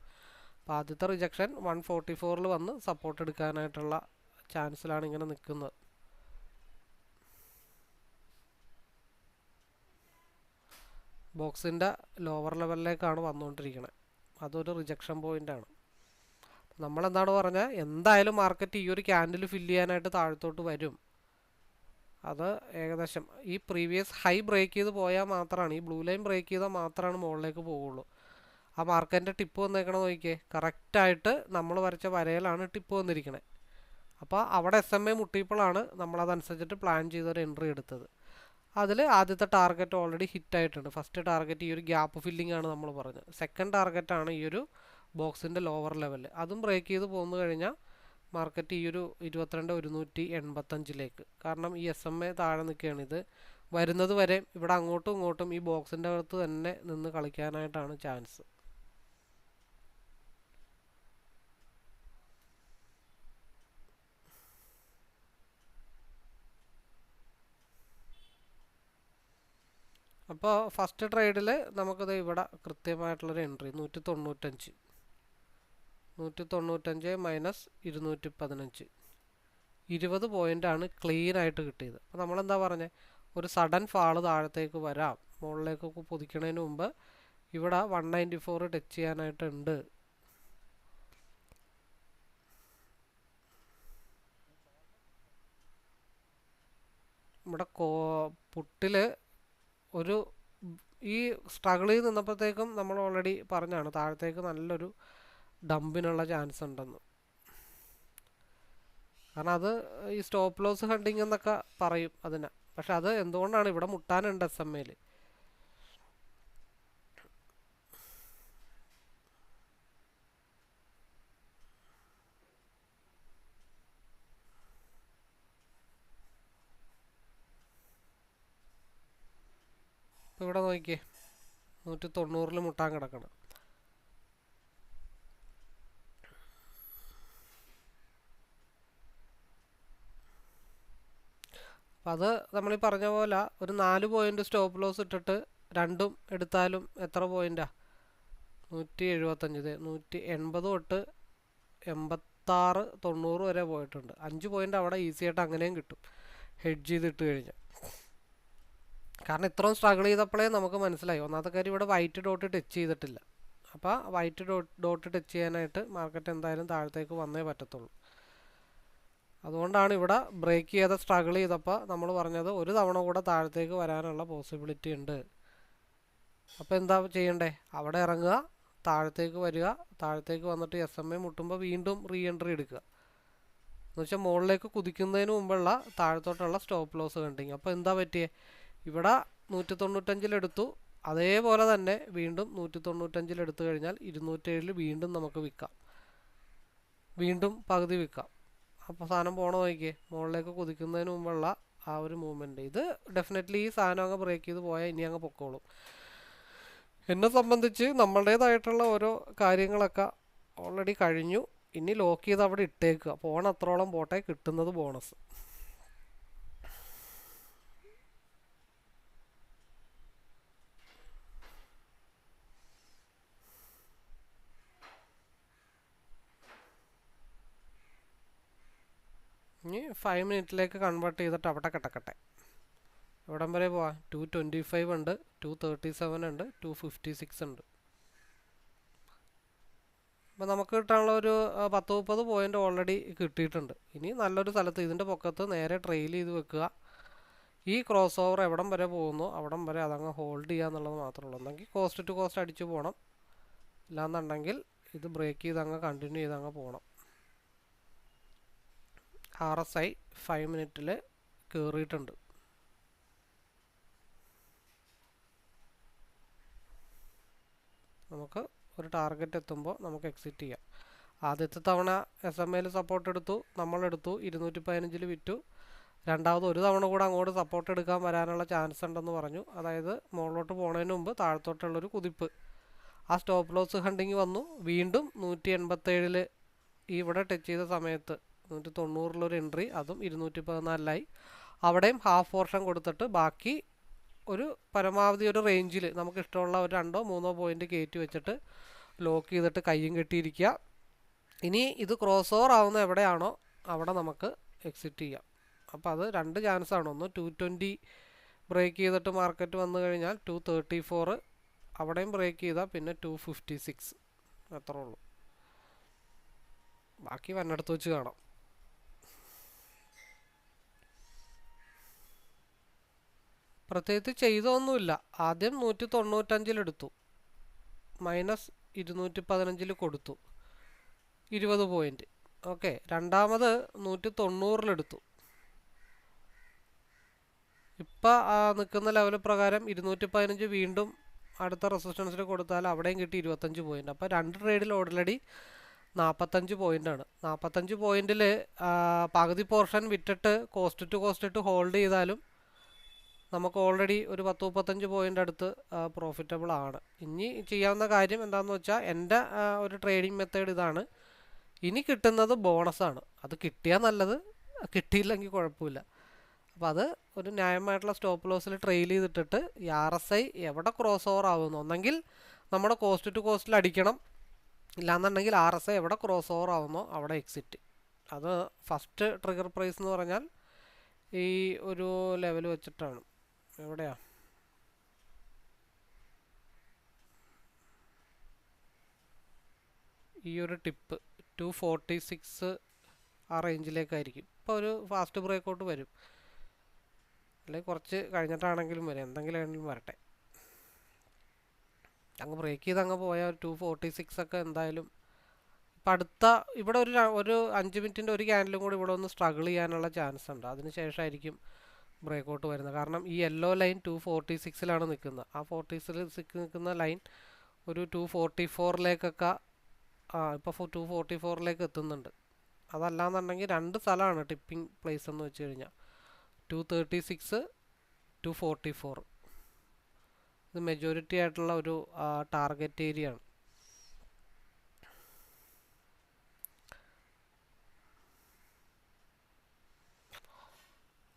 അപ്പോൾ ആദ്യത്തെ റിജക്ഷൻ 144 വന്ന് സപ്പോർട്ട് എടുക്കാനായിട്ടുള്ള ചാൻസിലാണ് ഇങ്ങനെ നിൽക്കുന്നത്. ബോക്സിൻ്റെ ലോവർ ലെവലിലേക്കാണ് വന്നുകൊണ്ടിരിക്കുന്നത്. അതൊരു റിജക്ഷൻ പോയിൻ്റാണ്. നമ്മളെന്താണ് പറഞ്ഞാൽ, എന്തായാലും മാർക്കറ്റ് ഈ ഒരു ക്യാൻഡിൽ ഫില്ല് ചെയ്യാനായിട്ട് താഴത്തോട്ട് വരും. അത് ഏകദേശം ഈ പ്രീവിയസ് ഹൈ ബ്രേക്ക് ചെയ്ത് പോയാൽ മാത്രമാണ്, ഈ ബ്ലൂ ലൈൻ ബ്രേക്ക് ചെയ്താൽ മാത്രമാണ് മുകളിലേക്ക് പോവുള്ളൂ. ആ മാർക്കറ്റിൻ്റെ ടിപ്പ് വന്നേക്കണം നോക്കിയേ, കറക്റ്റായിട്ട് നമ്മൾ വരച്ച വരയിലാണ് ടിപ്പ് വന്നിരിക്കണേ. അപ്പോൾ അവിടെ SMA മുട്ടിയപ്പോഴാണ് നമ്മളതനുസരിച്ചിട്ട് പ്ലാൻ ചെയ്തൊരു എൻട്രി എടുത്തത്. അതിൽ ആദ്യത്തെ ടാർഗറ്റ് ഓൾറെഡി ഹിറ്റ് ആയിട്ടുണ്ട്. ഫസ്റ്റ് ടാർഗറ്റ് ഈ ഒരു ഗ്യാപ്പ് ഫില്ലിംഗ് ആണ് നമ്മൾ പറഞ്ഞത്. സെക്കൻഡ് ടാർഗറ്റാണ് ഈ ഒരു ബോക്സിൻ്റെ ലോവർ ലെവൽ. അതും ബ്രേക്ക് ചെയ്ത് പോന്നു കഴിഞ്ഞാൽ മാർക്കറ്റ് ഈ ഒരു 22,185ലേക്ക്, കാരണം ഈ SMA താഴെ നിൽക്കുകയാണ്. ഇത് വരുന്നത് വരെ ഇവിടെ അങ്ങോട്ടും ഇങ്ങോട്ടും ഈ ബോക്സിൻ്റെ അകത്ത് തന്നെ നിന്ന് കളിക്കാനായിട്ടാണ് ചാൻസ്. അപ്പോൾ ഫസ്റ്റ് ട്രേഡിൽ നമുക്കത് ഇവിടെ കൃത്യമായിട്ടുള്ളൊരു എൻട്രി 195 മൈനസ് 215, 20 പോയിൻ്റാണ് ക്ലീൻ ആയിട്ട് കിട്ടിയത്. അപ്പോൾ നമ്മളെന്താ പറഞ്ഞത്, ഒരു സഡൻ ഫാള് താഴത്തേക്ക് വരാം, മുകളിലേക്കൊക്കെ പൊതിക്കണതിന് മുമ്പ് ഇവിടെ 194 ടച്ച് ചെയ്യാനായിട്ടുണ്ട്. ഇവിടെ പുട്ടിൽ ഒരു ഈ സ്ട്രഗിൾ ചെയ്ത് നിന്നപ്പോഴത്തേക്കും നമ്മൾ ഓൾറെഡി പറഞ്ഞാണ് താഴത്തേക്ക് നല്ലൊരു ഡംപിനുള്ള ചാൻസ് ഉണ്ടെന്ന്. കാരണം അത് ഈ സ്റ്റോപ്പ് ലോസ് ഹണ്ടിങ് എന്നൊക്കെ പറയും അതിനെ. പക്ഷെ അത് എന്തുകൊണ്ടാണ് ഇവിടെ മുട്ടാനുണ്ട് SMA-ൽ. ഇപ്പോൾ ഇവിടെ നോക്കിയേ 190 മുട്ടാൻ കിടക്കണം. അപ്പം അത് നമ്മളീ പറഞ്ഞ പോലെ ഒരു 4 പോയിൻ്റ് സ്റ്റോപ്പ് ലോസ് ഇട്ടിട്ട് രണ്ടും എടുത്താലും എത്ര പോയിൻ്റാ, 175, 180 തൊട്ട് 86, 90 വരെ പോയിട്ടുണ്ട്. 5 പോയിൻ്റ് അവിടെ ഈസി ആയിട്ട് അങ്ങനെയും കിട്ടും ഹെഡ്ജ് ചെയ്തിട്ട് കഴിഞ്ഞാൽ. കാരണം ഇത്രയും സ്ട്രഗിൾ ചെയ്തപ്പോഴേ നമുക്ക് മനസ്സിലായി. ഒന്നാമത്തെ കാര്യം ഇവിടെ വൈറ്റ് ഡോട്ട് ടച്ച് ചെയ്തിട്ടില്ല. അപ്പോൾ വൈറ്റ് ഡോട്ട് ടച്ച് ചെയ്യാനായിട്ട് മാർക്കറ്റ് എന്തായാലും താഴത്തേക്ക് വന്നേ പറ്റത്തുള്ളൂ. അതുകൊണ്ടാണ് ഇവിടെ ബ്രേക്ക് ചെയ്ത് സ്ട്രഗിൾ ചെയ്തപ്പോൾ നമ്മൾ പറഞ്ഞത് ഒരു തവണ കൂടെ താഴത്തേക്ക് വരാനുള്ള പോസിബിലിറ്റി ഉണ്ട്. അപ്പോൾ എന്താ ചെയ്യണ്ടേ, അവിടെ ഇറങ്ങുക, താഴത്തേക്ക് വരിക, താഴത്തേക്ക് വന്നിട്ട് SMA മുട്ടുമ്പോൾ വീണ്ടും റീ എൻട്രി എടുക്കുക. എന്നുവെച്ചാൽ മുകളിലേക്ക് കുതിക്കുന്നതിന് മുമ്പുള്ള താഴത്തോട്ടുള്ള സ്റ്റോപ്പ് ലോസ് കണ്ടിങ്. അപ്പോൾ എന്താ പറ്റിയേ, ഇവിടെ 195 എടുത്തു, അതേപോലെ തന്നെ വീണ്ടും 195 എടുത്തു കഴിഞ്ഞാൽ 207 വീണ്ടും നമുക്ക് വിൽക്കാം, വീണ്ടും പകുതി വിൽക്കാം. അപ്പോൾ സാധനം പോണ നോക്കിയേ, മുകളിലേക്ക് കുതിക്കുന്നതിന് മുമ്പുള്ള ആ ഒരു മൂവ്മെൻറ്റ്. ഇത് ഡെഫിനറ്റ്ലി ഈ സാധനം അങ്ങ് ബ്രേക്ക് ചെയ്ത് പോയാൽ ഇനി അങ്ങ് പൊക്കോളും. എന്നെ സംബന്ധിച്ച് നമ്മളുടേതായിട്ടുള്ള ഓരോ കാര്യങ്ങളൊക്കെ ഓൾറെഡി കഴിഞ്ഞു. ഇനി ലോക്ക് ചെയ്ത് അവിടെ ഇട്ടേക്കുക, പോണ അത്രോളം പോട്ടെ, കിട്ടുന്നത് ബോണസ്. ഇനി 5 മിനിറ്റിലേക്ക് കൺവേർട്ട് ചെയ്തിട്ട് അവിടെ കിടക്കട്ടെ. എവിടം വരെ പോവാം, 225 ഉണ്ട്, 237 ഉണ്ട്, 256 ഉണ്ട്. അപ്പോൾ നമുക്ക് കിട്ടാനുള്ള ഒരു 10-30 പോയിൻ്റ് ഓൾറെഡി കിട്ടിയിട്ടുണ്ട്. ഇനി നല്ലൊരു സ്ഥലത്ത് ഇതിൻ്റെ പൊക്കത്ത് നേരെ ട്രെയിൽ ചെയ്ത് വെക്കുക. ഈ ക്രോസ് ഓവർ എവിടം വരെ പോകുന്നു അവിടം വരെ അതങ്ങ് ഹോൾഡ് ചെയ്യുക എന്നുള്ളത് മാത്രമേ ഉള്ളൂ. എന്നെങ്കിൽ കോസ്റ്റ് ടു കോസ്റ്റ് അടിച്ചു പോകണം, ഇല്ലാന്നുണ്ടെങ്കിൽ ഇത് ബ്രേക്ക് ചെയ്ത് അങ്ങ് കണ്ടിന്യൂ ചെയ്ത് അങ്ങ് പോകണം. RSI 5 മിനിറ്റിൽ കയറിയിട്ടുണ്ട്. നമുക്ക് ഒരു ടാർഗറ്റ് എത്തുമ്പോൾ നമുക്ക് എക്സിറ്റ് ചെയ്യാം. ആദ്യത്തെ തവണ SMA സപ്പോർട്ട് എടുത്തു, നമ്മളെടുത്തു 215 വിറ്റു. രണ്ടാമത് ഒരു തവണ കൂടെ അങ്ങോട്ട് സപ്പോർട്ട് എടുക്കാൻ വരാനുള്ള ചാൻസ് ഉണ്ടെന്ന് പറഞ്ഞു. അതായത് മുകളിലോട്ട് പോകുന്നതിന് മുമ്പ് താഴത്തോട്ടുള്ളൊരു കുതിപ്പ്. ആ സ്റ്റോപ്പ് ലോസ് ഹണ്ടിങ് വന്നു. വീണ്ടും 187 ഇവിടെ ടച്ച് ചെയ്ത സമയത്ത് 190 എൻട്രി, അതും 214 അവിടെയും ഹാഫ് പോർഷൻ കൊടുത്തിട്ട് ബാക്കി ഒരു പരമാവധി ഒരു റേഞ്ചിൽ നമുക്ക് ഇഷ്ടമുള്ള ഒരു 2-3 പോയിന്റ് കയറ്റി വെച്ചിട്ട് ലോക്ക് ചെയ്തിട്ട് കയ്യും കെട്ടിയിരിക്കുക. ഇനി ഇത് ക്രോസ് ഓവർ ആവുന്ന എവിടെയാണോ അവിടെ നമുക്ക് എക്സിറ്റ് ചെയ്യാം. അപ്പോൾ അത് രണ്ട് ചാൻസാണ്. ഒന്ന് 220 ബ്രേക്ക് ചെയ്തിട്ട് മാർക്കറ്റ് വന്നു കഴിഞ്ഞാൽ 234, അവിടെയും ബ്രേക്ക് ചെയ്താൽ പിന്നെ 256, അത്രേ ഉള്ളൂ. ബാക്കി വന്നെടുത്ത് വെച്ച് കാണാം. പ്രത്യേകിച്ച് ചെയ്തൊന്നുമില്ല. ആദ്യം 195 എടുത്തു, -215 കൊടുത്തു 20 പോയിന്റ്. ഓക്കെ, രണ്ടാമത് 190 എടുത്തു. ഇപ്പം നിൽക്കുന്ന ലെവൽ പ്രകാരം 215 വീണ്ടും അടുത്ത റെസിസ്റ്റൻസിൽ കൊടുത്താൽ അവിടെയും കിട്ടി 25 പോയിന്റ്. അപ്പോൾ രണ്ട് ട്രേഡിൽ ഓൾറെഡി 45 പോയിന്റാണ്. 45 പോയിന്റിൽ പകുതി പോർഷൻ വിറ്റിട്ട് കോസ്റ്റ് ടു കോസ്റ്റ് ഇട്ട് ഹോൾഡ് ചെയ്താലും നമുക്ക് ഓൾറെഡി ഒരു 10-35 പോയിന്റ് അടുത്ത് പ്രോഫിറ്റബിൾ ആണ്. ഇനി ചെയ്യാവുന്ന കാര്യം എന്താണെന്ന് വെച്ചാൽ, എൻ്റെ ഒരു ട്രേഡിംഗ് മെത്തേഡ് ഇതാണ്. ഇനി കിട്ടുന്നത് ബോണസാണ്. അത് കിട്ടിയാൽ നല്ലത്, കിട്ടിയില്ലെങ്കിൽ കുഴപ്പമില്ല. അപ്പോൾ അത് ഒരു ന്യായമായിട്ടുള്ള സ്റ്റോപ്പ് ലോസിൽ ട്രെയിൽ ചെയ്തിട്ടിട്ട് ഈ RSI എവിടെ ക്രോസ് ഓവർ ആവുന്നു, ഒന്നെങ്കിൽ നമ്മുടെ കോസ്റ്റ് ടു കോസ്റ്റിൽ അടിക്കണം, ഇല്ലാന്നുണ്ടെങ്കിൽ RSI എവിടെ ക്രോസ് ഓവർ ആവുന്നോ അവിടെ എക്സിറ്റ്. അത് ഫസ്റ്റ് ട്രിഗർ പ്രൈസ് എന്ന് പറഞ്ഞാൽ ഈ ഒരു ലെവൽ വെച്ചിട്ടാണ്. എവിടെയാ ഈ ഒരു ടിപ്പ് 246 ആ റേഞ്ചിലേക്കായിരിക്കും. ഇപ്പോൾ ഒരു ഫാസ്റ്റ് ബ്രേക്ക് ഔട്ട് വരും, അല്ലെങ്കിൽ കുറച്ച് കഴിഞ്ഞിട്ടാണെങ്കിലും വരും, എന്തെങ്കിലും ആണെങ്കിലും വരട്ടെ. അങ്ങ് ബ്രേക്ക് ചെയ്ത് അങ്ങ് പോയാൽ 246 ഒക്കെ എന്തായാലും. ഇപ്പം അടുത്ത ഇവിടെ ഒരു 5 മിനിറ്റിൻ്റെ ഒരു ക്യാൻഡിലും കൂടി ഇവിടെ ഒന്ന് സ്ട്രഗിൾ ചെയ്യാനുള്ള ചാൻസ് ഉണ്ട്. അതിന് ശേഷമായിരിക്കും ബ്രേക്ക് ഔട്ട് വരുന്നത്. കാരണം ഈ യെല്ലോ ലൈൻ 246 നിൽക്കുന്നത്. ആ 46 നിൽക്കുന്ന ലൈൻ ഒരു 244 ഇപ്പോൾ 244 എത്തുന്നുണ്ട്. അതല്ലാന്നുണ്ടെങ്കിൽ രണ്ട് സ്ഥലമാണ് ടിപ്പിംഗ് പ്ലേസ് എന്ന് വെച്ച് കഴിഞ്ഞാൽ 236, 244. ഇത് മെജോറിറ്റി ആയിട്ടുള്ള ഒരു ടാർഗറ്റ് ഏരിയ ആണ്.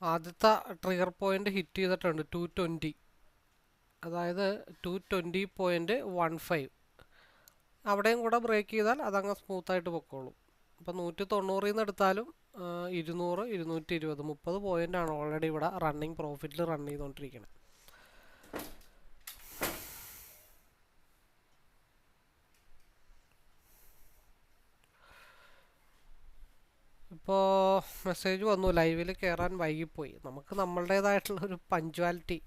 ആദ്യത്തെ ട്രിഗർ പോയിന്റ് ഹിറ്റ് ചെയ്തിട്ടുണ്ട് 220, അതായത് 220.15. അവിടെയും കൂടെ ബ്രേക്ക് ചെയ്താൽ അതങ്ങ് സ്മൂത്തായിട്ട് പൊക്കോളും. അപ്പോൾ 190 നിന്ന് എടുത്താലും 200, 220, 30 പോയിൻ്റാണ് ഓൾറെഡി ഇവിടെ റണ്ണിങ് പ്രോഫിറ്റിൽ റൺ ചെയ്തുകൊണ്ടിരിക്കുന്നത്. ഇപ്പോൾ മെസ്സേജ് വന്നു, ലൈവിൽ കയറാൻ വൈകിപ്പോയി. നമുക്ക് നമ്മളുടേതായിട്ടുള്ള ഒരു പഞ്ച്വാലിറ്റി,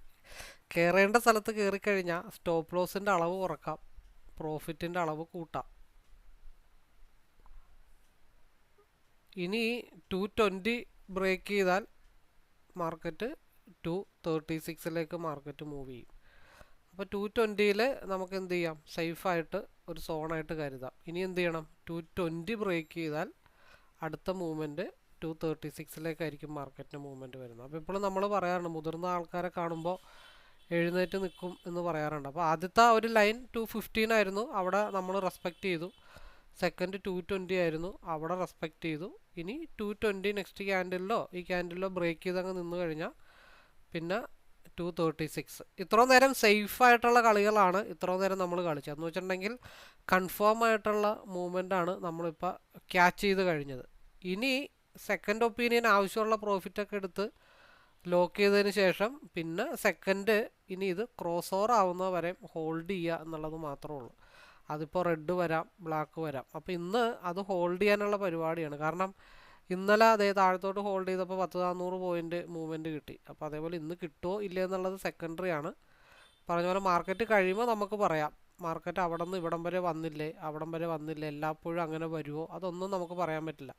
കയറേണ്ട സ്ഥലത്ത് കയറിക്കഴിഞ്ഞാൽ സ്റ്റോപ്പ് ലോസിൻ്റെ അളവ് കുറക്കാം, പ്രോഫിറ്റിൻ്റെ അളവ് കൂട്ടാം. ഇനി 220 ബ്രേക്ക് ചെയ്താൽ മാർക്കറ്റ് 236 മാർക്കറ്റ് മൂവ് ചെയ്യും. അപ്പോൾ 220 നമുക്ക് എന്ത് ചെയ്യാം, സേഫായിട്ട് ഒരു സോണായിട്ട് കരുതാം. ഇനി എന്ത് ചെയ്യണം, 220 ബ്രേക്ക് ചെയ്താൽ അടുത്ത മൂവ്മെൻറ്റ് 236 മാർക്കറ്റിൻ്റെ മൂവ്മെൻറ്റ് വരുന്നത്. അപ്പോൾ ഇപ്പോഴും നമ്മൾ പറയാറുണ്ട്, മുതിർന്ന ആൾക്കാരെ കാണുമ്പോൾ എഴുന്നേറ്റ് നിൽക്കും എന്ന് പറയാറുണ്ട്. അപ്പോൾ ആദ്യത്തെ ഒരു ലൈൻ 215 ആയിരുന്നു, അവിടെ നമ്മൾ റെസ്പെക്റ്റ് ചെയ്തു. സെക്കൻഡ് 220 ആയിരുന്നു, അവിടെ റെസ്പെക്റ്റ് ചെയ്തു. ഇനി 220 നെക്സ്റ്റ് ക്യാൻഡിലോ ഈ ക്യാൻഡിലോ ബ്രേക്ക് ചെയ്തങ്ങ് നിന്ന് കഴിഞ്ഞാൽ പിന്നെ 236. ഇത്രയും നേരം സേഫായിട്ടുള്ള കളികളാണ് ഇത്രയും നേരം നമ്മൾ കളിച്ചത്. എന്ന് വെച്ചിട്ടുണ്ടെങ്കിൽ കൺഫേം ആയിട്ടുള്ള മൂവ്മെൻ്റ് ആണ് നമ്മളിപ്പോൾ ക്യാച്ച് ചെയ്ത് കഴിഞ്ഞത്. ഇനി സെക്കൻഡ് ഒപ്പീനിയൻ ആവശ്യമുള്ള പ്രോഫിറ്റൊക്കെ എടുത്ത് ലോക്ക് ചെയ്തതിന് ശേഷം പിന്നെ സെക്കൻഡ് ഇനി ഇത് ക്രോസ് ഓവർ ആവുന്ന വരെ ഹോൾഡ് ചെയ്യുക എന്നുള്ളത് മാത്രമേ ഉള്ളൂ. അതിപ്പോൾ റെഡ് വരാം, ബ്ലാക്ക് വരാം. അപ്പോൾ ഇന്ന് അത് ഹോൾഡ് ചെയ്യാനുള്ള പരിപാടിയാണ്. കാരണം ഇന്നലെ അതേ താഴത്തോട്ട് ഹോൾഡ് ചെയ്തപ്പോൾ 10-400 പോയിന്റ് മൂവ്മെൻറ്റ് കിട്ടി. അപ്പോൾ അതേപോലെ ഇന്ന് കിട്ടുമോ ഇല്ല എന്നുള്ളത് സെക്കൻഡറി ആണ്. പറഞ്ഞ പോലെ മാർക്കറ്റ് കഴിയുമ്പോൾ നമുക്ക് പറയാം, മാർക്കറ്റ് അവിടെ നിന്ന് ഇവിടം വരെ വന്നില്ലേ, അവിടം വരെ വന്നില്ലേ, എല്ലായ്പ്പോഴും അങ്ങനെ വരുമോ, അതൊന്നും നമുക്ക് പറയാൻ പറ്റില്ല.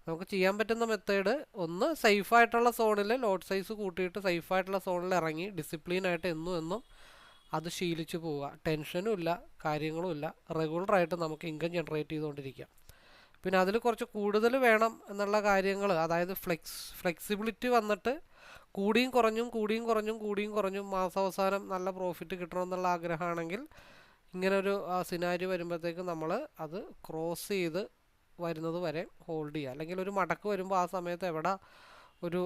നമുക്ക് ചെയ്യാൻ പറ്റുന്ന മെത്തേഡ് ഒന്ന് സേഫായിട്ടുള്ള സോണിൽ ലോട്ട് സൈസ് കൂട്ടിയിട്ട് സേഫായിട്ടുള്ള സോണിൽ ഇറങ്ങി ഡിസിപ്ലിനായിട്ട് എന്നും അത് ശീലിച്ചു പോവുക. ടെൻഷനും ഇല്ല, കാര്യങ്ങളും ഇല്ല, റെഗുലറായിട്ട് നമുക്ക് ഇൻകം ജനറേറ്റ് ചെയ്തുകൊണ്ടിരിക്കാം. പിന്നെ അതിൽ കുറച്ച് കൂടുതൽ വേണം എന്നുള്ള കാര്യങ്ങൾ, അതായത് ഫ്ലെക്സിബിലിറ്റി വന്നിട്ട് കൂടിയും കുറഞ്ഞും മാസാവസാനം നല്ല പ്രോഫിറ്റ് കിട്ടണമെന്നുള്ള ആഗ്രഹമാണെങ്കിൽ ഇങ്ങനൊരു സിനാരിയോ വരുമ്പോഴത്തേക്ക് നമ്മൾ അത് ക്രോസ് ചെയ്ത് വരുന്നത് വരെ ഹോൾഡ് ചെയ്യുക. അല്ലെങ്കിൽ ഒരു മടക്ക് വരുമ്പോൾ ആ സമയത്ത് എവിടെ ഒരു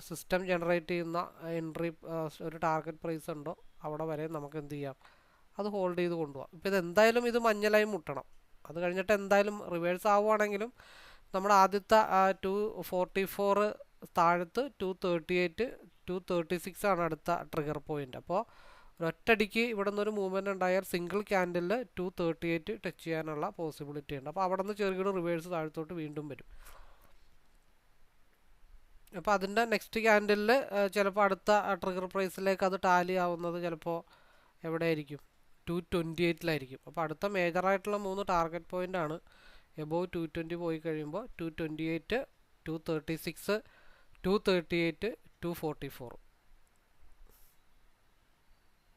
സിസ്റ്റം ജനറേറ്റ് ചെയ്യുന്ന എൻട്രി ഒരു ടാർഗറ്റ് പ്രൈസ് ഉണ്ടോ അവിടെ വരെ നമുക്ക് എന്ത് ചെയ്യാം, അത് ഹോൾഡ് ചെയ്ത് കൊണ്ടുപോകാം. ഇപ്പോൾ ഇതെന്തായാലും ഇത് മഞ്ഞലായി മുട്ടണം. അത് കഴിഞ്ഞിട്ട് എന്തായാലും റിവേഴ്സ് ആവുകയാണെങ്കിലും നമ്മുടെ ആദ്യത്തെ 244 താഴത്ത് 238 236 ആണ് അടുത്ത ട്രിഗർ പോയിന്റ്. അപ്പോൾ ഒരൊറ്റടിക്ക് ഇവിടെ നിന്നൊരു മൂവ്മെൻറ്റ് ഉണ്ടായാൽ സിംഗിൾ ക്യാൻഡിലിൽ 238 ടച്ച് ചെയ്യാനുള്ള പോസിബിലിറ്റി ഉണ്ട്. അപ്പോൾ അവിടെ നിന്ന് ചെറുകിട റിവേഴ്സ് താഴത്തോട്ട് വീണ്ടും വരും. അപ്പോൾ അതിൻ്റെ നെക്സ്റ്റ് ക്യാൻഡിലിൽ ചിലപ്പോൾ അടുത്ത ട്രിഗർ പ്രൈസിലേക്ക് അത് ടാലി ആവുന്നത് ചിലപ്പോൾ എവിടെയായിരിക്കും, 228 അപ്പോൾ അടുത്ത മേജറായിട്ടുള്ള 3 ടാർഗറ്റ് പോയിൻ്റ് ആണ്. എബോവ് 220 പോയി കഴിയുമ്പോൾ 228 236 238 244.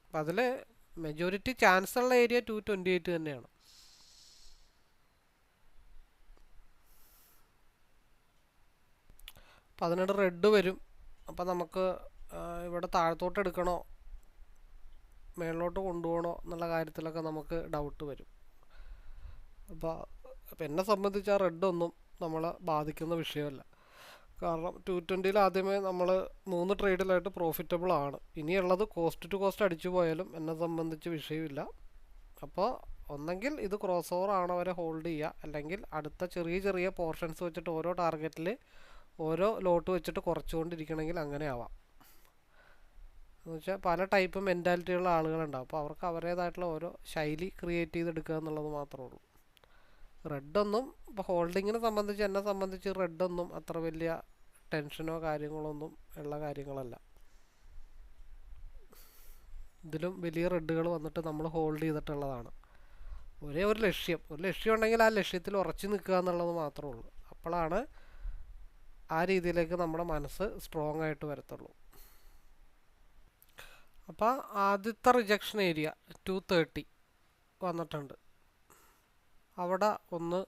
അപ്പം അതിൽ മെജോറിറ്റി ചാൻസ് ഉള്ള ഏരിയ 228 തന്നെയാണ്. അപ്പം അതിനിടെ റെഡ് വരും. അപ്പം നമുക്ക് ഇവിടെ താഴത്തോട്ട് എടുക്കണോ മേളിലോട്ട് കൊണ്ടുപോകണോ എന്നുള്ള കാര്യത്തിലൊക്കെ നമുക്ക് ഡൗട്ട് വരും. അപ്പോൾ എന്നെ സംബന്ധിച്ച് ആ റെഡൊന്നും നമ്മളെ ബാധിക്കുന്ന വിഷയമല്ല. കാരണം 220 ആദ്യമേ നമ്മൾ 3 ട്രേഡിലായിട്ട് പ്രോഫിറ്റബിൾ ആണ്. ഇനിയുള്ളത് കോസ്റ്റ് ടു കോസ്റ്റ് അടിച്ചു പോയാലും എന്നെ സംബന്ധിച്ച് വിഷയമില്ല. അപ്പോൾ ഒന്നെങ്കിൽ ഇത് ക്രോസ് ഓവർ ആണോ വരെ ഹോൾഡ് ചെയ്യുക, അല്ലെങ്കിൽ അടുത്ത ചെറിയ പോർഷൻസ് വെച്ചിട്ട് ഓരോ ടാർഗറ്റിൽ ഓരോ ലോട്ട് വെച്ചിട്ട് കുറച്ചുകൊണ്ടിരിക്കണമെങ്കിൽ അങ്ങനെ ആവാം. എന്ന് വെച്ചാൽ പല ടൈപ്പ് മെൻറ്റാലിറ്റിയുള്ള ആളുകളുണ്ടാവും. അപ്പോൾ അവർക്ക് അവരുടേതായിട്ടുള്ള ഓരോ ശൈലി ക്രിയേറ്റ് ചെയ്തെടുക്കുക എന്നുള്ളത് മാത്രമേ ഉള്ളൂ. റെഡൊന്നും ഇപ്പോൾ ഹോൾഡിങ്ങിനെ സംബന്ധിച്ച് എന്നെ സംബന്ധിച്ച് റെഡൊന്നും അത്ര വലിയ ടെൻഷനോ കാര്യങ്ങളൊന്നും ഉള്ള കാര്യങ്ങളല്ല. ഇതിലും വലിയ റെഡുകൾ വന്നിട്ട് നമ്മൾ ഹോൾഡ് ചെയ്തിട്ടുള്ളതാണ്. ഒരേ ഒരു ലക്ഷ്യം ഉണ്ടെങ്കിൽ ആ ലക്ഷ്യത്തിൽ ഉറച്ചു നിൽക്കുക എന്നുള്ളത് മാത്രമേ ഉള്ളൂ. അപ്പോഴാണ് ആ രീതിയിലേക്ക് നമ്മുടെ മനസ്സ് സ്ട്രോങ് ആയിട്ട് വരത്തുള്ളൂ. അപ്പോൾ ആദ്യത്തെ റിജക്ഷൻ ഏരിയ 230 വന്നിട്ടുണ്ട്. അവിടെ ഒന്ന്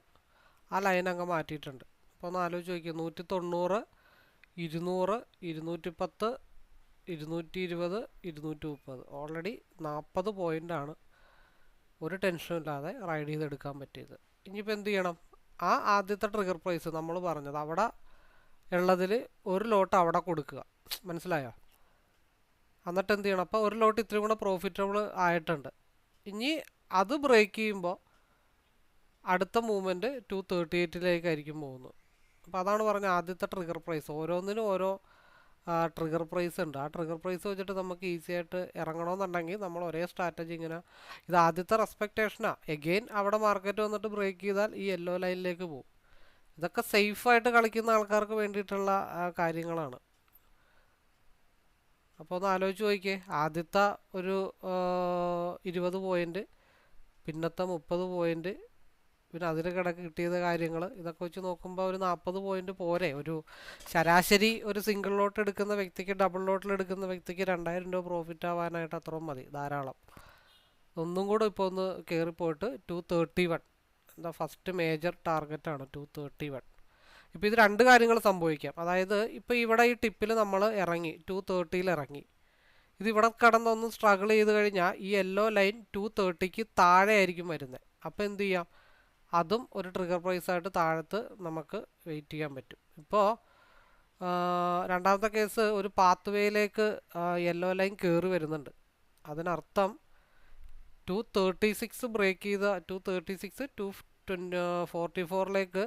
ആ ലൈൻ അങ്ങ് മാറ്റിയിട്ടുണ്ട്. അപ്പോൾ ഒന്ന് ആലോചിച്ച് നോക്കിയാൽ 190 200 210 220 230 ഓൾറെഡി 40 പോയിൻ്റാണ് ഒരു ടെൻഷനും ഇല്ലാതെ റൈഡ് ചെയ്തെടുക്കാൻ പറ്റിയത്. ഇനിയിപ്പോൾ എന്ത് ചെയ്യണം, ആ ആദ്യത്തെ ട്രിഗർ പ്രൈസ് നമ്മൾ പറഞ്ഞത് അവിടെ ഉള്ളതിൽ ഒരു ലോട്ട് അവിടെ കൊടുക്കുക, മനസ്സിലായോ? എന്നിട്ട് എന്ത് ചെയ്യണം, അപ്പോൾ ഒരു ലോട്ട് ഇത്രയും കൂടെ പ്രോഫിറ്റബിൾ ആയിട്ടുണ്ട്. ഇനി അത് ബ്രേക്ക് ചെയ്യുമ്പോൾ അടുത്ത മൂവ്മെൻറ്റ് 238 പോകുന്നത്. അപ്പോൾ അതാണ് പറഞ്ഞത് ആദ്യത്തെ ട്രിഗർ പ്രൈസ്. ഓരോന്നിനും ഓരോ ട്രിഗർ പ്രൈസ് ഉണ്ട്. ആ ട്രിഗർ പ്രൈസ് വെച്ചിട്ട് നമുക്ക് ഈസി ആയിട്ട് ഇറങ്ങണമെന്നുണ്ടെങ്കിൽ നമ്മൾ ഒരേ സ്ട്രാറ്റജി ഇങ്ങനെ, ഇത് ആദ്യത്തെ റെസ്പെക്റ്റേഷനാണ്. എഗെയിൻ അവിടെ മാർക്കറ്റ് വന്നിട്ട് ബ്രേക്ക് ചെയ്താൽ ഈ യെല്ലോ ലൈനിലേക്ക് പോകും. ഇതൊക്കെ സേഫായിട്ട് കളിക്കുന്ന ആൾക്കാർക്ക് വേണ്ടിയിട്ടുള്ള കാര്യങ്ങളാണ്. അപ്പോൾ ഒന്ന് ആലോചിച്ച് നോക്കിയേ, ആദ്യത്തെ ഒരു 20 പോയിൻ്റ്, പിന്നത്തെ 30 പോയിൻ്റ്, പിന്നെ അതിന് കിടക്ക് കിട്ടിയത് കാര്യങ്ങൾ, ഇതൊക്കെ വെച്ച് നോക്കുമ്പോൾ ഒരു 40 പോയിൻ്റ് പോരെ. ഒരു ശരാശരി ഒരു സിംഗിൾ ലോട്ട് എടുക്കുന്ന വ്യക്തിക്ക്, ഡബിൾ ലോട്ടിൽ എടുക്കുന്ന വ്യക്തിക്ക് 2000 രൂപ പ്രോഫിറ്റ് ആവാനായിട്ട് അത്രയും മതി, ധാരാളം. ഒന്നും കൂടെ ഇപ്പോൾ ഒന്ന് കയറിപ്പോയിട്ട് 231 എന്താ ഫസ്റ്റ് മേജർ ടാർഗറ്റാണ് 231. ഇപ്പോൾ ഇത് രണ്ട് കാര്യങ്ങൾ സംഭവിക്കാം. അതായത് ഇപ്പോൾ ഇവിടെ ഈ ടിപ്പിൽ നമ്മൾ ഇറങ്ങി 230 ഇറങ്ങി, ഇത് ഇവിടെ കടന്നൊന്ന് സ്ട്രഗിൾ ചെയ്ത് കഴിഞ്ഞാൽ ഈ യെല്ലോ ലൈൻ 230 താഴെ ആയിരിക്കും വരുന്നത്. അപ്പോൾ എന്ത് ചെയ്യാം, അതും ഒരു ട്രിഗർ പ്രൈസായിട്ട് താഴത്ത് നമുക്ക് വെയിറ്റ് ചെയ്യാൻ പറ്റും. ഇപ്പോൾ രണ്ടാമത്തെ കേസ് ഒരു പാത്ത് വേയിലേക്ക് യെല്ലോ ലൈൻ കയറി വരുന്നുണ്ട്. അതിനർത്ഥം 236 ബ്രേക്ക് ചെയ്ത 236 244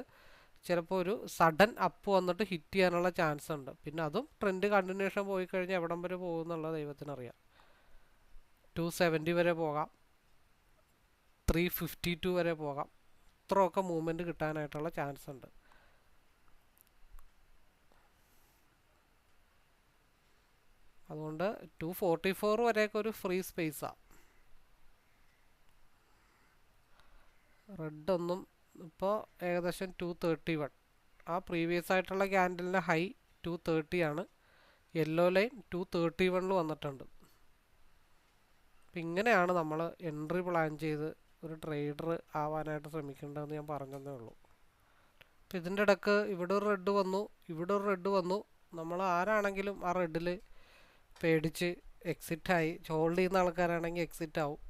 ചിലപ്പോൾ ഒരു സഡൻ അപ്പ് വന്നിട്ട് ഹിറ്റ് ചെയ്യാനുള്ള ചാൻസ് ഉണ്ട്. പിന്നെ അതും ട്രെൻഡ് കണ്ടിന്യൂഷൻ പോയി കഴിഞ്ഞാൽ എവിടം വരെ പോകുമെന്നുള്ള ദൈവത്തിനറിയാം. 270 വരെ പോകാം, 352 വരെ പോകാം. ഇത്രയൊക്കെ മൂവ്മെൻറ്റ് കിട്ടാനായിട്ടുള്ള ചാൻസ് ഉണ്ട്. അതുകൊണ്ട് 244 വരെയൊക്കെ ഒരു ഫ്രീ സ്പേസാണ്. റെഡൊന്നും ഇപ്പോൾ ഏകദേശം 231 ആ പ്രീവിയസ് ആയിട്ടുള്ള ക്യാൻഡലിൻ്റെ ഹൈ 230 ആണ്. യെല്ലോ ലൈൻ 231 വന്നിട്ടുണ്ട്. അപ്പം ഇങ്ങനെയാണ് നമ്മൾ എൻട്രി പ്ലാൻ ചെയ്ത് ഒരു ട്രേഡർ ആവാനായിട്ട് ശ്രമിക്കേണ്ടതെന്ന് ഞാൻ പറഞ്ഞതേ ഉള്ളൂ. അപ്പം ഇതിൻ്റെ ഇടക്ക് ഇവിടെ ഒരു റെഡ് വന്നു, ഇവിടെ ഒരു റെഡ് വന്നു. നമ്മൾ ആരാണെങ്കിലും ആ റെഡിൽ പേടിച്ച് എക്സിറ്റായി. ഹോൾഡ് ചെയ്യുന്ന ആൾക്കാരാണെങ്കിൽ എക്സിറ്റ് ആവും,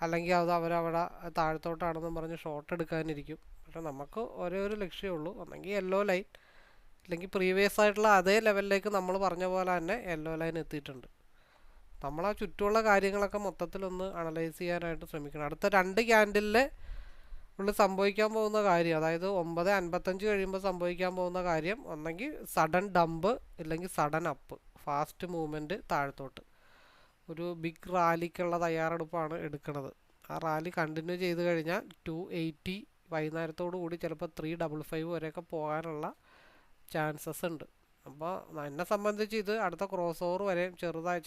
അല്ലെങ്കിൽ അത് അവരവിടെ താഴത്തോട്ടാണെന്നും പറഞ്ഞ് ഷോർട്ട് എടുക്കാനിരിക്കും. പക്ഷെ നമുക്ക് ഒരേ ഒരു ലക്ഷ്യമേ ഉള്ളൂ, ഒന്നെങ്കിൽ യെല്ലോ ലൈൻ, അല്ലെങ്കിൽ പ്രീവിയസ് ആയിട്ടുള്ള അതേ ലെവലിലേക്ക് നമ്മൾ പറഞ്ഞ പോലെ തന്നെ യെല്ലോ ലൈൻ എത്തിയിട്ടുണ്ട്. നമ്മൾ ആ ചുറ്റുമുള്ള കാര്യങ്ങളൊക്കെ മൊത്തത്തിലൊന്ന് അനലൈസ് ചെയ്യാനായിട്ട് ശ്രമിക്കണം. അടുത്ത 2 ക്യാൻഡിലിൽ ഉള്ളിൽ സംഭവിക്കാൻ പോകുന്ന കാര്യം, അതായത് 9:55 കഴിയുമ്പോൾ സംഭവിക്കാൻ പോകുന്ന കാര്യം, ഒന്നെങ്കിൽ സഡൻ ഡംപ് ഇല്ലെങ്കിൽ സഡൻ അപ്പ്, ഫാസ്റ്റ് മൂവ്മെൻറ്റ് താഴത്തോട്ട്. ഒരു ബിഗ് റാലിക്കുള്ള തയ്യാറെടുപ്പാണ് എടുക്കുന്നത്. ആ റാലി കണ്ടിന്യൂ ചെയ്ത് കഴിഞ്ഞാൽ 280 വൈകുന്നേരത്തോടു കൂടി ചിലപ്പോൾ 355 വരെയൊക്കെ പോകാനുള്ള ചാൻസസ് ഉണ്ട്. അപ്പോൾ എന്നെ സംബന്ധിച്ച് ഇത് അടുത്ത ക്രോസ് ഓവർ വരെ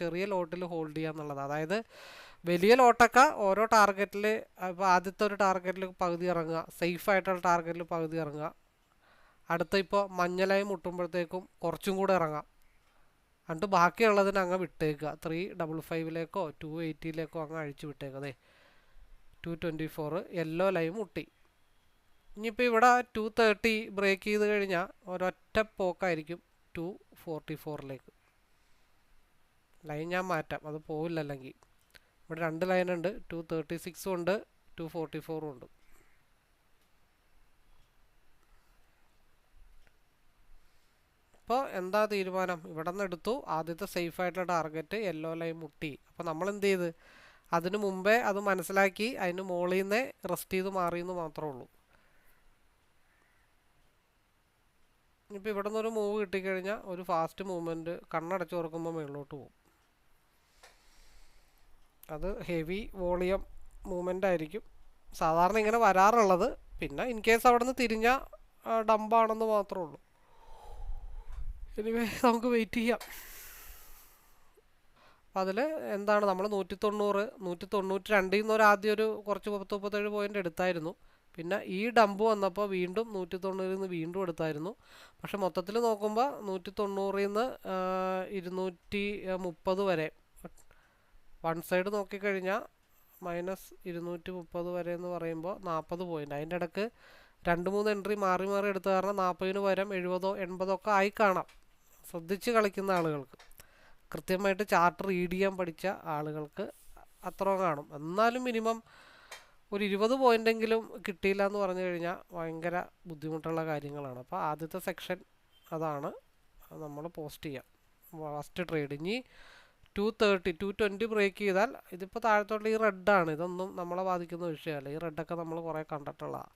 ചെറിയ ലോട്ടിൽ ഹോൾഡ് ചെയ്യുക എന്നുള്ളത്. അതായത് വലിയ ലോട്ടൊക്കെ ഓരോ ടാർഗറ്റിൽ, ഇപ്പോൾ ആദ്യത്തെ ഒരു ടാർഗറ്റിൽ പകുതി ഇറങ്ങുക, സേഫായിട്ടുള്ള ടാർഗറ്റിൽ പകുതി ഇറങ്ങുക, അടുത്ത ഇപ്പോൾ മഞ്ഞലായി മുട്ടുമ്പോഴത്തേക്കും കുറച്ചും കൂടെ ഇറങ്ങാം, എന്നിട്ട് ബാക്കിയുള്ളതിന് അങ്ങ് വിട്ടേക്കുക. 355ലേക്കോ 280ലേക്കോ അങ്ങ് അഴിച്ചു വിട്ടേക്കുക. അതെ 224 യെല്ലോ ലൈൻ മുട്ടി. ഇനിയിപ്പോൾ ഇവിടെ 230 ബ്രേക്ക് ചെയ്ത് കഴിഞ്ഞാൽ ഒരൊറ്റ പോക്കായിരിക്കും 244ലേക്ക്. ലൈൻ ഞാൻ മാറ്റാം, അത് പോവില്ല. അല്ലെങ്കിൽ ഇവിടെ 2 ലൈനുണ്ട്, 236 ഉണ്ട്, 244 ഉണ്ട്. അപ്പോൾ എന്താ തീരുമാനം? ഇവിടെ നിന്ന് എടുത്തു, ആദ്യത്തെ സേഫായിട്ടുള്ള ടാർഗറ്റ് യെല്ലോ ലൈൻ മുട്ടി. അപ്പോൾ നമ്മൾ എന്ത് ചെയ്ത്, അതിന് മുമ്പേ അത് മനസ്സിലാക്കി അതിന് മുകളിൽ നിന്ന് റെസ്റ്റ് ചെയ്ത് മാറിയെന്ന് മാത്രമേ ഉള്ളൂ. ഇപ്പോൾ ഇവിടെ നിന്നൊരു മൂവ് കിട്ടിക്കഴിഞ്ഞാൽ ഒരു ഫാസ്റ്റ് മൂവ്മെൻറ്റ് കണ്ണടച്ച് തുറക്കുമ്പോൾ മുകളിലോട്ട് പോകും. അത് ഹെവി വോളിയം മൂവ്മെൻ്റ് ആയിരിക്കും സാധാരണ ഇങ്ങനെ വരാറുള്ളത്. പിന്നെ ഇൻ കേസ് അവിടെ നിന്ന് തിരിഞ്ഞാൽ ഡമ്പാണെന്ന് മാത്രമേ ഉള്ളൂ. എനിവേ നമുക്ക് വെയിറ്റ് ചെയ്യാം. അപ്പം അതിൽ എന്താണ്, നമ്മൾ 190 192 നിന്ന് ആദ്യം ഒരു കുറച്ച് 37 പോയിൻ്റ് എടുത്തായിരുന്നു. പിന്നെ ഈ ഡംപ് വന്നപ്പോൾ വീണ്ടും 190 നിന്ന് വീണ്ടും എടുത്തായിരുന്നു. പക്ഷെ മൊത്തത്തിൽ നോക്കുമ്പോൾ 190 നിന്ന് 230 വരെ, വൺ സൈഡ് നോക്കിക്കഴിഞ്ഞാൽ -230 വരെ എന്ന് പറയുമ്പോൾ 40 പോയിൻ്റ്. അതിൻ്റെ ഇടയ്ക്ക് 2-3 എൻട്രി മാറി മാറി എടുത്ത കാരണം 40-ന് പകരം 70 80 ഒക്കെ ആയി കാണാം. ശ്രദ്ധിച്ച് കളിക്കുന്ന ആളുകൾക്ക്, കൃത്യമായിട്ട് ചാർട്ട് റീഡ് ചെയ്യാൻ പഠിച്ച ആളുകൾക്ക് അത്ര കാണും. എന്നാലും മിനിമം ഒരു 20 പോയിൻ്റെങ്കിലും കിട്ടിയില്ല എന്ന് പറഞ്ഞു കഴിഞ്ഞാൽ ഭയങ്കര ബുദ്ധിമുട്ടുള്ള കാര്യങ്ങളാണ്. അപ്പോൾ ആദ്യത്തെ സെക്ഷൻ അതാണ് നമ്മൾ പോസ്റ്റ് ചെയ്യാം, ഫസ്റ്റ് ട്രേഡ്. ഇനി 220 ബ്രേക്ക് ചെയ്താൽ, ഇതിപ്പോൾ താഴത്തോട്ട് ഈ റെഡാണ്, ഇതൊന്നും നമ്മളെ ബാധിക്കുന്ന വിഷയമല്ല. ഈ റെഡൊക്കെ നമ്മൾ കുറേ കണ്ടിട്ടുള്ളതാണ്,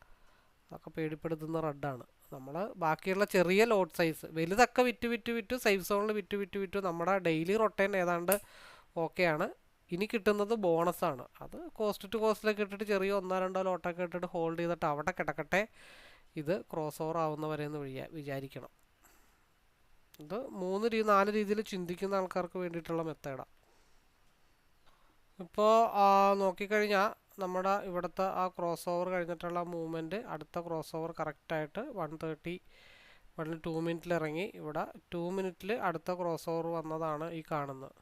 അതൊക്കെ പേടിപ്പെടുത്തുന്ന റെഡാണ്. നമ്മൾ ബാക്കിയുള്ള ചെറിയ ലോട്ട് സൈസ് വലുതൊക്കെ വിറ്റ് സേഫ് സോണിൽ വിറ്റ് നമ്മുടെ ഡെയിലി റൊട്ടേൻ ഏതാണ്ട് ഓക്കെയാണ്. ഇനി കിട്ടുന്നത് ബോണസാണ്. അത് കോസ്റ്റ് ടു കോസ്റ്റിലേക്ക് ഇട്ടിട്ട് ചെറിയ 1-2 ലോട്ടൊക്കെ ഇട്ടിട്ട് ഹോൾഡ് ചെയ്തിട്ട് അവിടെ കിടക്കട്ടെ, ഇത് ക്രോസ് ഓവർ ആവുന്നവരെന്ന് വിചാരിക്കണം. ഇത് 3-4 രീതിയിൽ ചിന്തിക്കുന്ന ആൾക്കാർക്ക് വേണ്ടിയിട്ടുള്ള മെത്തേഡാണ്. ഇപ്പോൾ നോക്കിക്കഴിഞ്ഞാൽ നമ്മുടെ ഇവിടുത്തെ ആ ക്രോസ് ഓവർ കഴിഞ്ഞിട്ടുള്ള മൂവ്മെൻറ്റ്, അടുത്ത ക്രോസ് ഓവർ കറക്റ്റായിട്ട് 130 2 മിനിറ്റിൽ ഇറങ്ങി. ഇവിടെ 2 മിനിറ്റിൽ അടുത്ത ക്രോസ് ഓവർ വന്നതാണ് ഈ കാണുന്നത്.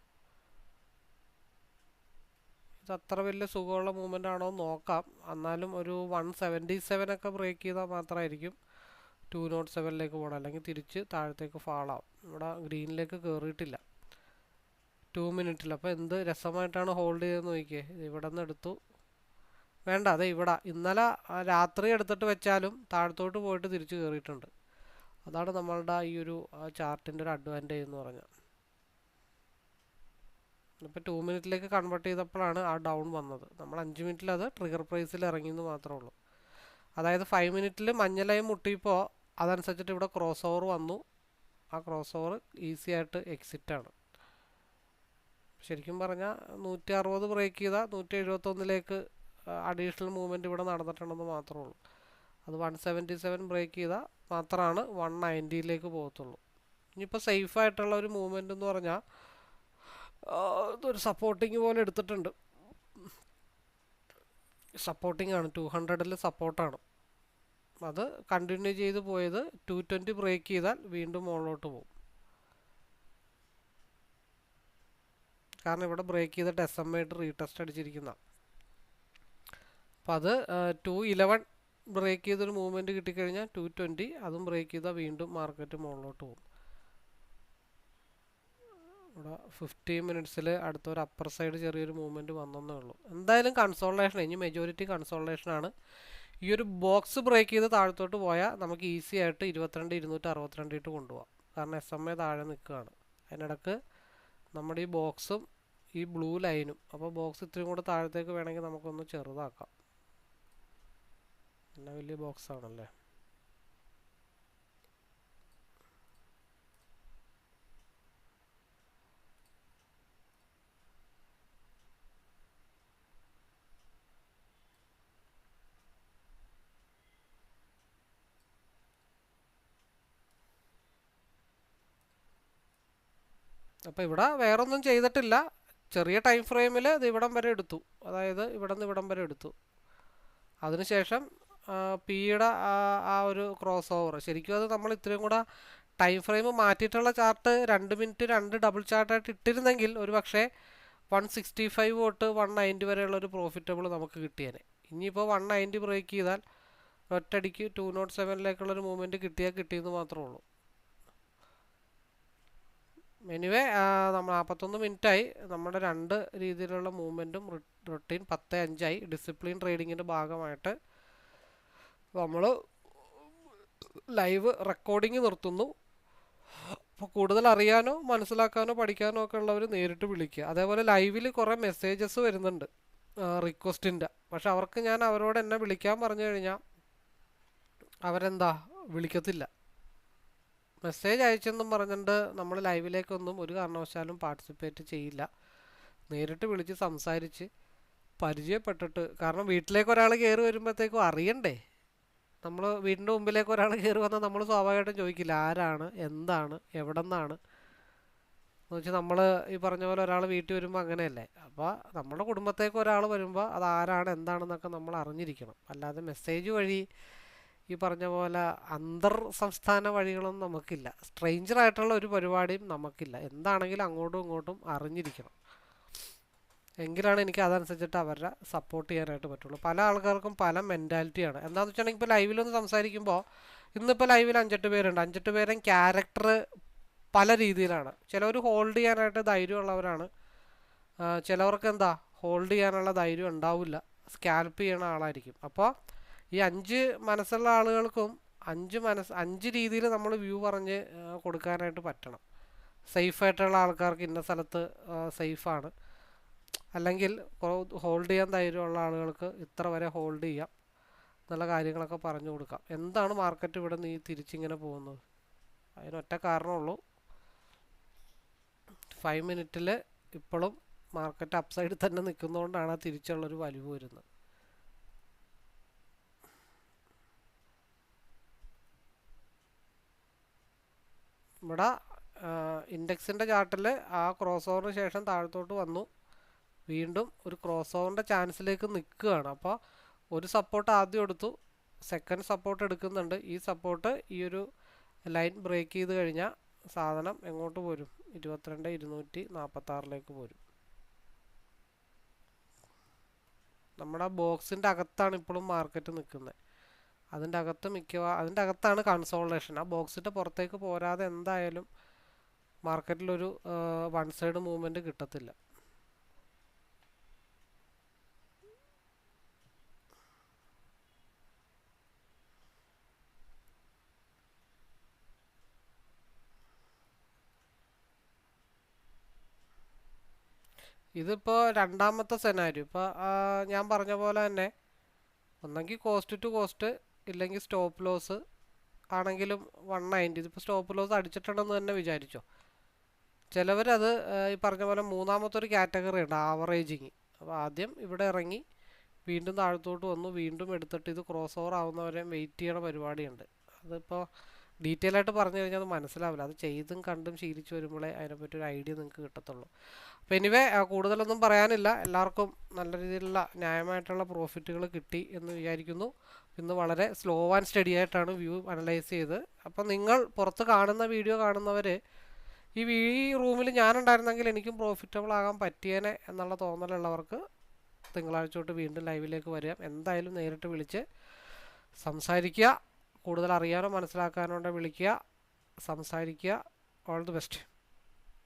ഇത് അത്ര വലിയ സുഖമുള്ള മൂവ്മെൻ്റ് ആണോ എന്ന് നോക്കാം. എന്നാലും ഒരു 177 ഒക്കെ ബ്രേക്ക് ചെയ്താൽ മാത്രമായിരിക്കും 207ലേക്ക് പോകണം, അല്ലെങ്കിൽ തിരിച്ച് താഴത്തേക്ക് ഫാളാവും. ഇവിടെ ഗ്രീനിലേക്ക് കയറിയിട്ടില്ല 2 മിനിറ്റിൽ. അപ്പോൾ എന്ത് രസമായിട്ടാണ് ഹോൾഡ് ചെയ്തെന്ന് നോക്കിയേ. ഇവിടെ നിന്ന് എടുത്തു, വേണ്ട അതെ ഇവിടെ ഇന്നലെ രാത്രി എടുത്തിട്ട് വെച്ചാലും താഴത്തോട്ട് പോയിട്ട് തിരിച്ച് കയറിയിട്ടുണ്ട്. അതാണ് നമ്മളുടെ ഈ ഒരു ചാർട്ടിൻ്റെ ഒരു അഡ്വാൻറ്റേജ് എന്ന് പറഞ്ഞാൽ. ഇപ്പോൾ 2 മിനിറ്റിലേക്ക് കൺവേർട്ട് ചെയ്തപ്പോഴാണ് ആ ഡൗൺ വന്നത്. നമ്മൾ 5 മിനിറ്റിൽ അത് ട്രിഗർ പ്രൈസിൽ ഇറങ്ങിയെന്ന് മാത്രമേ ഉള്ളൂ. അതായത് 5 മിനിറ്റിൽ മഞ്ഞലായി മുട്ടിയപ്പോൾ അതനുസരിച്ചിട്ട് ഇവിടെ ക്രോസ് ഓവർ വന്നു. ആ ക്രോസ് ഓവർ ഈസി ആയിട്ട് എക്സിറ്റാണ്. ശരിക്കും പറഞ്ഞാൽ 160 ബ്രേക്ക് ചെയ്താൽ 171ലേക്ക് അഡീഷണൽ മൂവ്മെൻറ്റ് ഇവിടെ നടന്നിട്ടുണ്ടെന്ന് മാത്രമേ ഉള്ളൂ. അത് 177 ബ്രേക്ക് ചെയ്താൽ മാത്രമാണ് 190ലേക്ക് പോകത്തുള്ളൂ. ഇനിയിപ്പോൾ സേഫായിട്ടുള്ള ഒരു മൂവ്മെൻറ്റ് എന്ന് പറഞ്ഞാൽ ഇതൊരു സപ്പോർട്ടിങ് പോലെ എടുത്തിട്ടുണ്ട്. സപ്പോർട്ടിംഗ് ആണ്, 200ൽ സപ്പോർട്ടാണ്. അത് കണ്ടിന്യൂ ചെയ്ത് പോയത് 220 ബ്രേക്ക് ചെയ്താൽ വീണ്ടും മുകളിലോട്ട് പോകും. കാരണം ഇവിടെ ബ്രേക്ക് ചെയ്തിട്ട് SMA ആയിട്ട് റീടെസ്റ്റ് അടിച്ചിരിക്കുന്ന. അപ്പോൾ അത് 211 ബ്രേക്ക് ചെയ്തൊരു മൂവ്മെൻറ്റ് കിട്ടിക്കഴിഞ്ഞാൽ 220 അതും ബ്രേക്ക് ചെയ്താൽ വീണ്ടും മാർക്കറ്റ് മുകളിലോട്ട് പോകും. ഇവിടെ 15 മിനിറ്റ്സിൽ അടുത്തൊരു അപ്പർ സൈഡ് ചെറിയൊരു മൂവ്മെൻറ്റ് വന്നേ ഉള്ളൂ. എന്തായാലും കൺസോൾട്ടേഷൻ, ഇനി മെജോറിറ്റി കൺസോൾട്ടേഷനാണ്. ഈ ഒരു ബോക്സ് ബ്രേക്ക് ചെയ്ത് താഴത്തോട്ട് പോയാൽ നമുക്ക് ഈസി ആയിട്ട് 22,262 ഇട്ട് കൊണ്ടുപോകാം. കാരണം SMA താഴെ നിൽക്കുകയാണ്. അതിനിടക്ക് നമ്മുടെ ഈ ബോക്സും ഈ ബ്ലൂ ലൈനും, അപ്പോൾ ബോക്സ് ഇത്രയും കൂടെ താഴത്തേക്ക് വേണമെങ്കിൽ നമുക്കൊന്ന് ചെറുതാക്കാം. പിന്നെ വലിയ ബോക്സ് ആണല്ലേ. അപ്പോൾ ഇവിടെ വേറൊന്നും ചെയ്തിട്ടില്ല. ചെറിയ ടൈം ഫ്രെയിമിൽ ഇത് ഇവിടം വരെ എടുത്തു, അതായത് ഇവിടെ നിന്ന് ഇവിടം വരെ എടുത്തു. അതിനുശേഷം പിയുടെ ആ ഒരു ക്രോസ് ഓവർ, ശരിക്കും അത് നമ്മൾ ഇത്രയും കൂടെ ടൈം ഫ്രെയിം മാറ്റിയിട്ടുള്ള ചാർട്ട് 2 മിനിറ്റ് 2 ഡബിൾ ചാർട്ടായിട്ട് ഇട്ടിരുന്നെങ്കിൽ ഒരു പക്ഷേ 165 തൊട്ട് 190 വരെയുള്ള ഒരു പ്രോഫിറ്റബിൾ നമുക്ക് കിട്ടിയേനെ. ഇനിയിപ്പോൾ 190 ബ്രേക്ക് ചെയ്താൽ ഒറ്റയടിക്ക് 207ലേക്കുള്ളൊരു മൂവ്മെൻറ്റ് കിട്ടിയാൽ കിട്ടിയെന്ന് മാത്രമേ ഉള്ളൂ. എനിവേ നമ്മൾ 41 മിനിറ്റായി. നമ്മുടെ രണ്ട് രീതിയിലുള്ള മൂവ്മെൻറ്റും റൊട്ടീൻ 10:05 ഡിസിപ്ലിൻ ട്രേഡിങ്ങിൻ്റെ ഭാഗമായിട്ട് നമ്മൾ ലൈവ് റെക്കോർഡിങ് നിർത്തുന്നു. അപ്പോൾ കൂടുതൽ അറിയാനോ മനസ്സിലാക്കാനോ പഠിക്കാനോ ഒക്കെ ഉള്ളവർ നേരിട്ട് വിളിക്കുക. അതേപോലെ ലൈവിൽ കുറേ മെസ്സേജസ് വരുന്നുണ്ട് റിക്വസ്റ്റിൻ്റെ. പക്ഷെ അവർക്ക് ഞാൻ അവരോട് എന്നെ വിളിക്കാൻ പറഞ്ഞു കഴിഞ്ഞാൽ അവരെന്താ വിളിക്കത്തില്ല. മെസ്സേജ് അയച്ചെന്നും പറഞ്ഞിട്ട് നമ്മൾ ലൈവിലേക്കൊന്നും ഒരു കാരണവശാലും പാർട്ടിസിപ്പേറ്റ് ചെയ്യില്ല. നേരിട്ട് വിളിച്ച് സംസാരിച്ച് പരിചയപ്പെട്ടിട്ട്, കാരണം വീട്ടിലേക്ക് ഒരാൾ കയറി വരുമ്പോഴത്തേക്കും അറിയണ്ടേ. നമ്മൾ വീടിൻ്റെ മുമ്പിലേക്ക് ഒരാൾ കയറി വന്നാൽ നമ്മൾ സ്വാഭാവികമായിട്ടും ചോദിക്കില്ല ആരാണ്, എന്താണ്, എവിടെ നിന്നാണ് എന്ന് വെച്ചാൽ. നമ്മൾ ഈ പറഞ്ഞ പോലെ ഒരാൾ വീട്ടിൽ വരുമ്പോൾ അങ്ങനെയല്ലേ. അപ്പോൾ നമ്മുടെ കുടുംബത്തേക്ക് ഒരാൾ വരുമ്പോൾ അത് ആരാണ് എന്താണെന്നൊക്കെ നമ്മൾ അറിഞ്ഞിരിക്കണം. അല്ലാതെ മെസ്സേജ് വഴി ഈ പറഞ്ഞ പോലെ അന്തർ സംസ്ഥാന വഴികളൊന്നും നമുക്കില്ല. സ്ട്രേഞ്ചറായിട്ടുള്ള ഒരു പരിപാടിയും നമുക്കില്ല. എന്താണെങ്കിലും അങ്ങോട്ടും ഇങ്ങോട്ടും അറിഞ്ഞിരിക്കണം. എങ്കിലാണ് എനിക്ക് അതനുസരിച്ചിട്ട് അവരെ സപ്പോർട്ട് ചെയ്യാനായിട്ട് പറ്റുള്ളൂ. പല ആൾക്കാർക്കും പല മെൻറ്റാലിറ്റിയാണ്. എന്താണെന്ന് വെച്ചിട്ടുണ്ടെങ്കിൽ ഇപ്പോൾ ലൈവിലൊന്ന് സംസാരിക്കുമ്പോൾ ഇന്നിപ്പോൾ ലൈവിൽ 5-8 പേരുണ്ട്. 5-8 പേരും ക്യാരക്ടർ പല രീതിയിലാണ്. ചിലവർ ഹോൾഡ് ചെയ്യാനായിട്ട് ധൈര്യമുള്ളവരാണ്. ചിലവർക്ക് എന്താ ഹോൾഡ് ചെയ്യാനുള്ള ധൈര്യം ഉണ്ടാവില്ല, സ്കാൽപ്പ് ചെയ്യണ ആളായിരിക്കും. അപ്പോൾ ഈ 5 മനസ്സുള്ള ആളുകൾക്കും 5 രീതിയിൽ നമ്മൾ വ്യൂ പറഞ്ഞ് കൊടുക്കാനായിട്ട് പറ്റണം. സേഫായിട്ടുള്ള ആൾക്കാർക്ക് ഇന്ന സ്ഥലത്ത് സേഫാണ്, അല്ലെങ്കിൽ ഹോൾഡ് ചെയ്യാൻ ധൈര്യമുള്ള ആളുകൾക്ക് ഇത്ര വരെ ഹോൾഡ് ചെയ്യാം എന്നുള്ള കാര്യങ്ങളൊക്കെ പറഞ്ഞു കൊടുക്കാം. എന്താണ് മാർക്കറ്റ് ഇവിടെ നീ തിരിച്ചിങ്ങനെ പോകുന്നത്? അതിനൊറ്റ കാരണമുള്ളൂ, 5 മിനിറ്റിൽ ഇപ്പോഴും മാർക്കറ്റ് അപ്സൈഡിൽ തന്നെ നിൽക്കുന്നതുകൊണ്ടാണ് തിരിച്ചുള്ളൊരു വലിവ് വരുന്നത്. ഇവിടെ ഇൻഡെക്സിൻ്റെ ചാർട്ടിൽ ആ ക്രോസ് ഓവറിന് ശേഷം താഴത്തോട്ട് വന്നു, വീണ്ടും ഒരു ക്രോസ് ഓവറിൻ്റെ ചാൻസിലേക്ക് നിൽക്കുകയാണ്. അപ്പോൾ ഒരു സപ്പോർട്ട് ആദ്യം എടുത്തു, സെക്കൻഡ് സപ്പോർട്ട് എടുക്കുന്നുണ്ട്. ഈ സപ്പോർട്ട് ഈ ഒരു ലൈൻ ബ്രേക്ക് ചെയ്ത് കഴിഞ്ഞാൽ സാധനം എങ്ങോട്ട് പോരും? 22,246 പോരും. നമ്മുടെ ബോക്സിൻ്റെ അകത്താണ് ഇപ്പോഴും മാർക്കറ്റ് നിൽക്കുന്നത്. അതിൻ്റെ അകത്താണ് കൺസോൾട്ടേഷൻ. ആ ബോക്സിൻ്റെ പുറത്തേക്ക് പോരാതെ എന്തായാലും മാർക്കറ്റിലൊരു വൺ സൈഡ് മൂവ്മെൻറ്റ് കിട്ടത്തില്ല. ഇതിപ്പോൾ രണ്ടാമത്തെ സെനാരിയോ. ഇപ്പോൾ ഞാൻ പറഞ്ഞ പോലെ തന്നെ ഒന്നെങ്കിൽ കോസ്റ്റ് ടു കോസ്റ്റ്, ഇല്ലെങ്കിൽ സ്റ്റോപ്പ് ലോസ് ആണെങ്കിലും 190. ഇതിപ്പോൾ സ്റ്റോപ്പ് ലോസ് അടിച്ചിട്ടുണ്ടെന്ന് തന്നെ വിചാരിച്ചോ. ചിലവരത് ഈ പറഞ്ഞ പോലെ മൂന്നാമത്തെ ഒരു കാറ്റഗറി ഉണ്ട്, ആവറേജിങ്. അപ്പോൾ ആദ്യം ഇവിടെ ഇറങ്ങി വീണ്ടും താഴത്തോട്ട് വന്നു, വീണ്ടും എടുത്തിട്ട് ഇത് ക്രോസ് ഓവർ ആവുന്നവരെ വെയിറ്റ് ചെയ്യണ പരിപാടിയുണ്ട്. അതിപ്പോൾ ഡീറ്റെയിൽ ആയിട്ട് പറഞ്ഞു കഴിഞ്ഞാൽ അത് മനസ്സിലാവില്ല. അത് ചെയ്തും കണ്ടും ശീലിച്ച് വരുമ്പോഴേ അതിനെപ്പറ്റി ഒരു ഐഡിയ നിങ്ങൾക്ക് കിട്ടത്തുള്ളൂ. അപ്പോൾ എനിവേ കൂടുതലൊന്നും പറയാനില്ല. എല്ലാവർക്കും നല്ല രീതിയിലുള്ള ന്യായമായിട്ടുള്ള പ്രോഫിറ്റുകൾ കിട്ടി എന്ന് വിചാരിക്കുന്നു. ഇന്ന് വളരെ സ്ലോ ആൻഡ് സ്റ്റഡി ആയിട്ടാണ് വ്യൂ അനലൈസ് ചെയ്ത്. അപ്പോൾ നിങ്ങൾ പുറത്ത് കാണുന്ന വീഡിയോ കാണുന്നവർ ഈ റൂമിൽ ഞാനുണ്ടായിരുന്നെങ്കിൽ എനിക്കും പ്രോഫിറ്റബിൾ ആകാൻ പറ്റിയേനെ എന്നുള്ള തോന്നലുള്ളവർക്ക് തിങ്കളാഴ്ച തൊട്ട് വീണ്ടും ലൈവിലേക്ക് വരിക. എന്തായാലും നേരിട്ട് വിളിച്ച് സംസാരിക്കുക. കൂടുതൽ അറിയാനോ മനസ്സിലാക്കാനോ ഉണ്ടെങ്കിൽ വിളിക്കുക, സംസാരിക്കുക. All the best.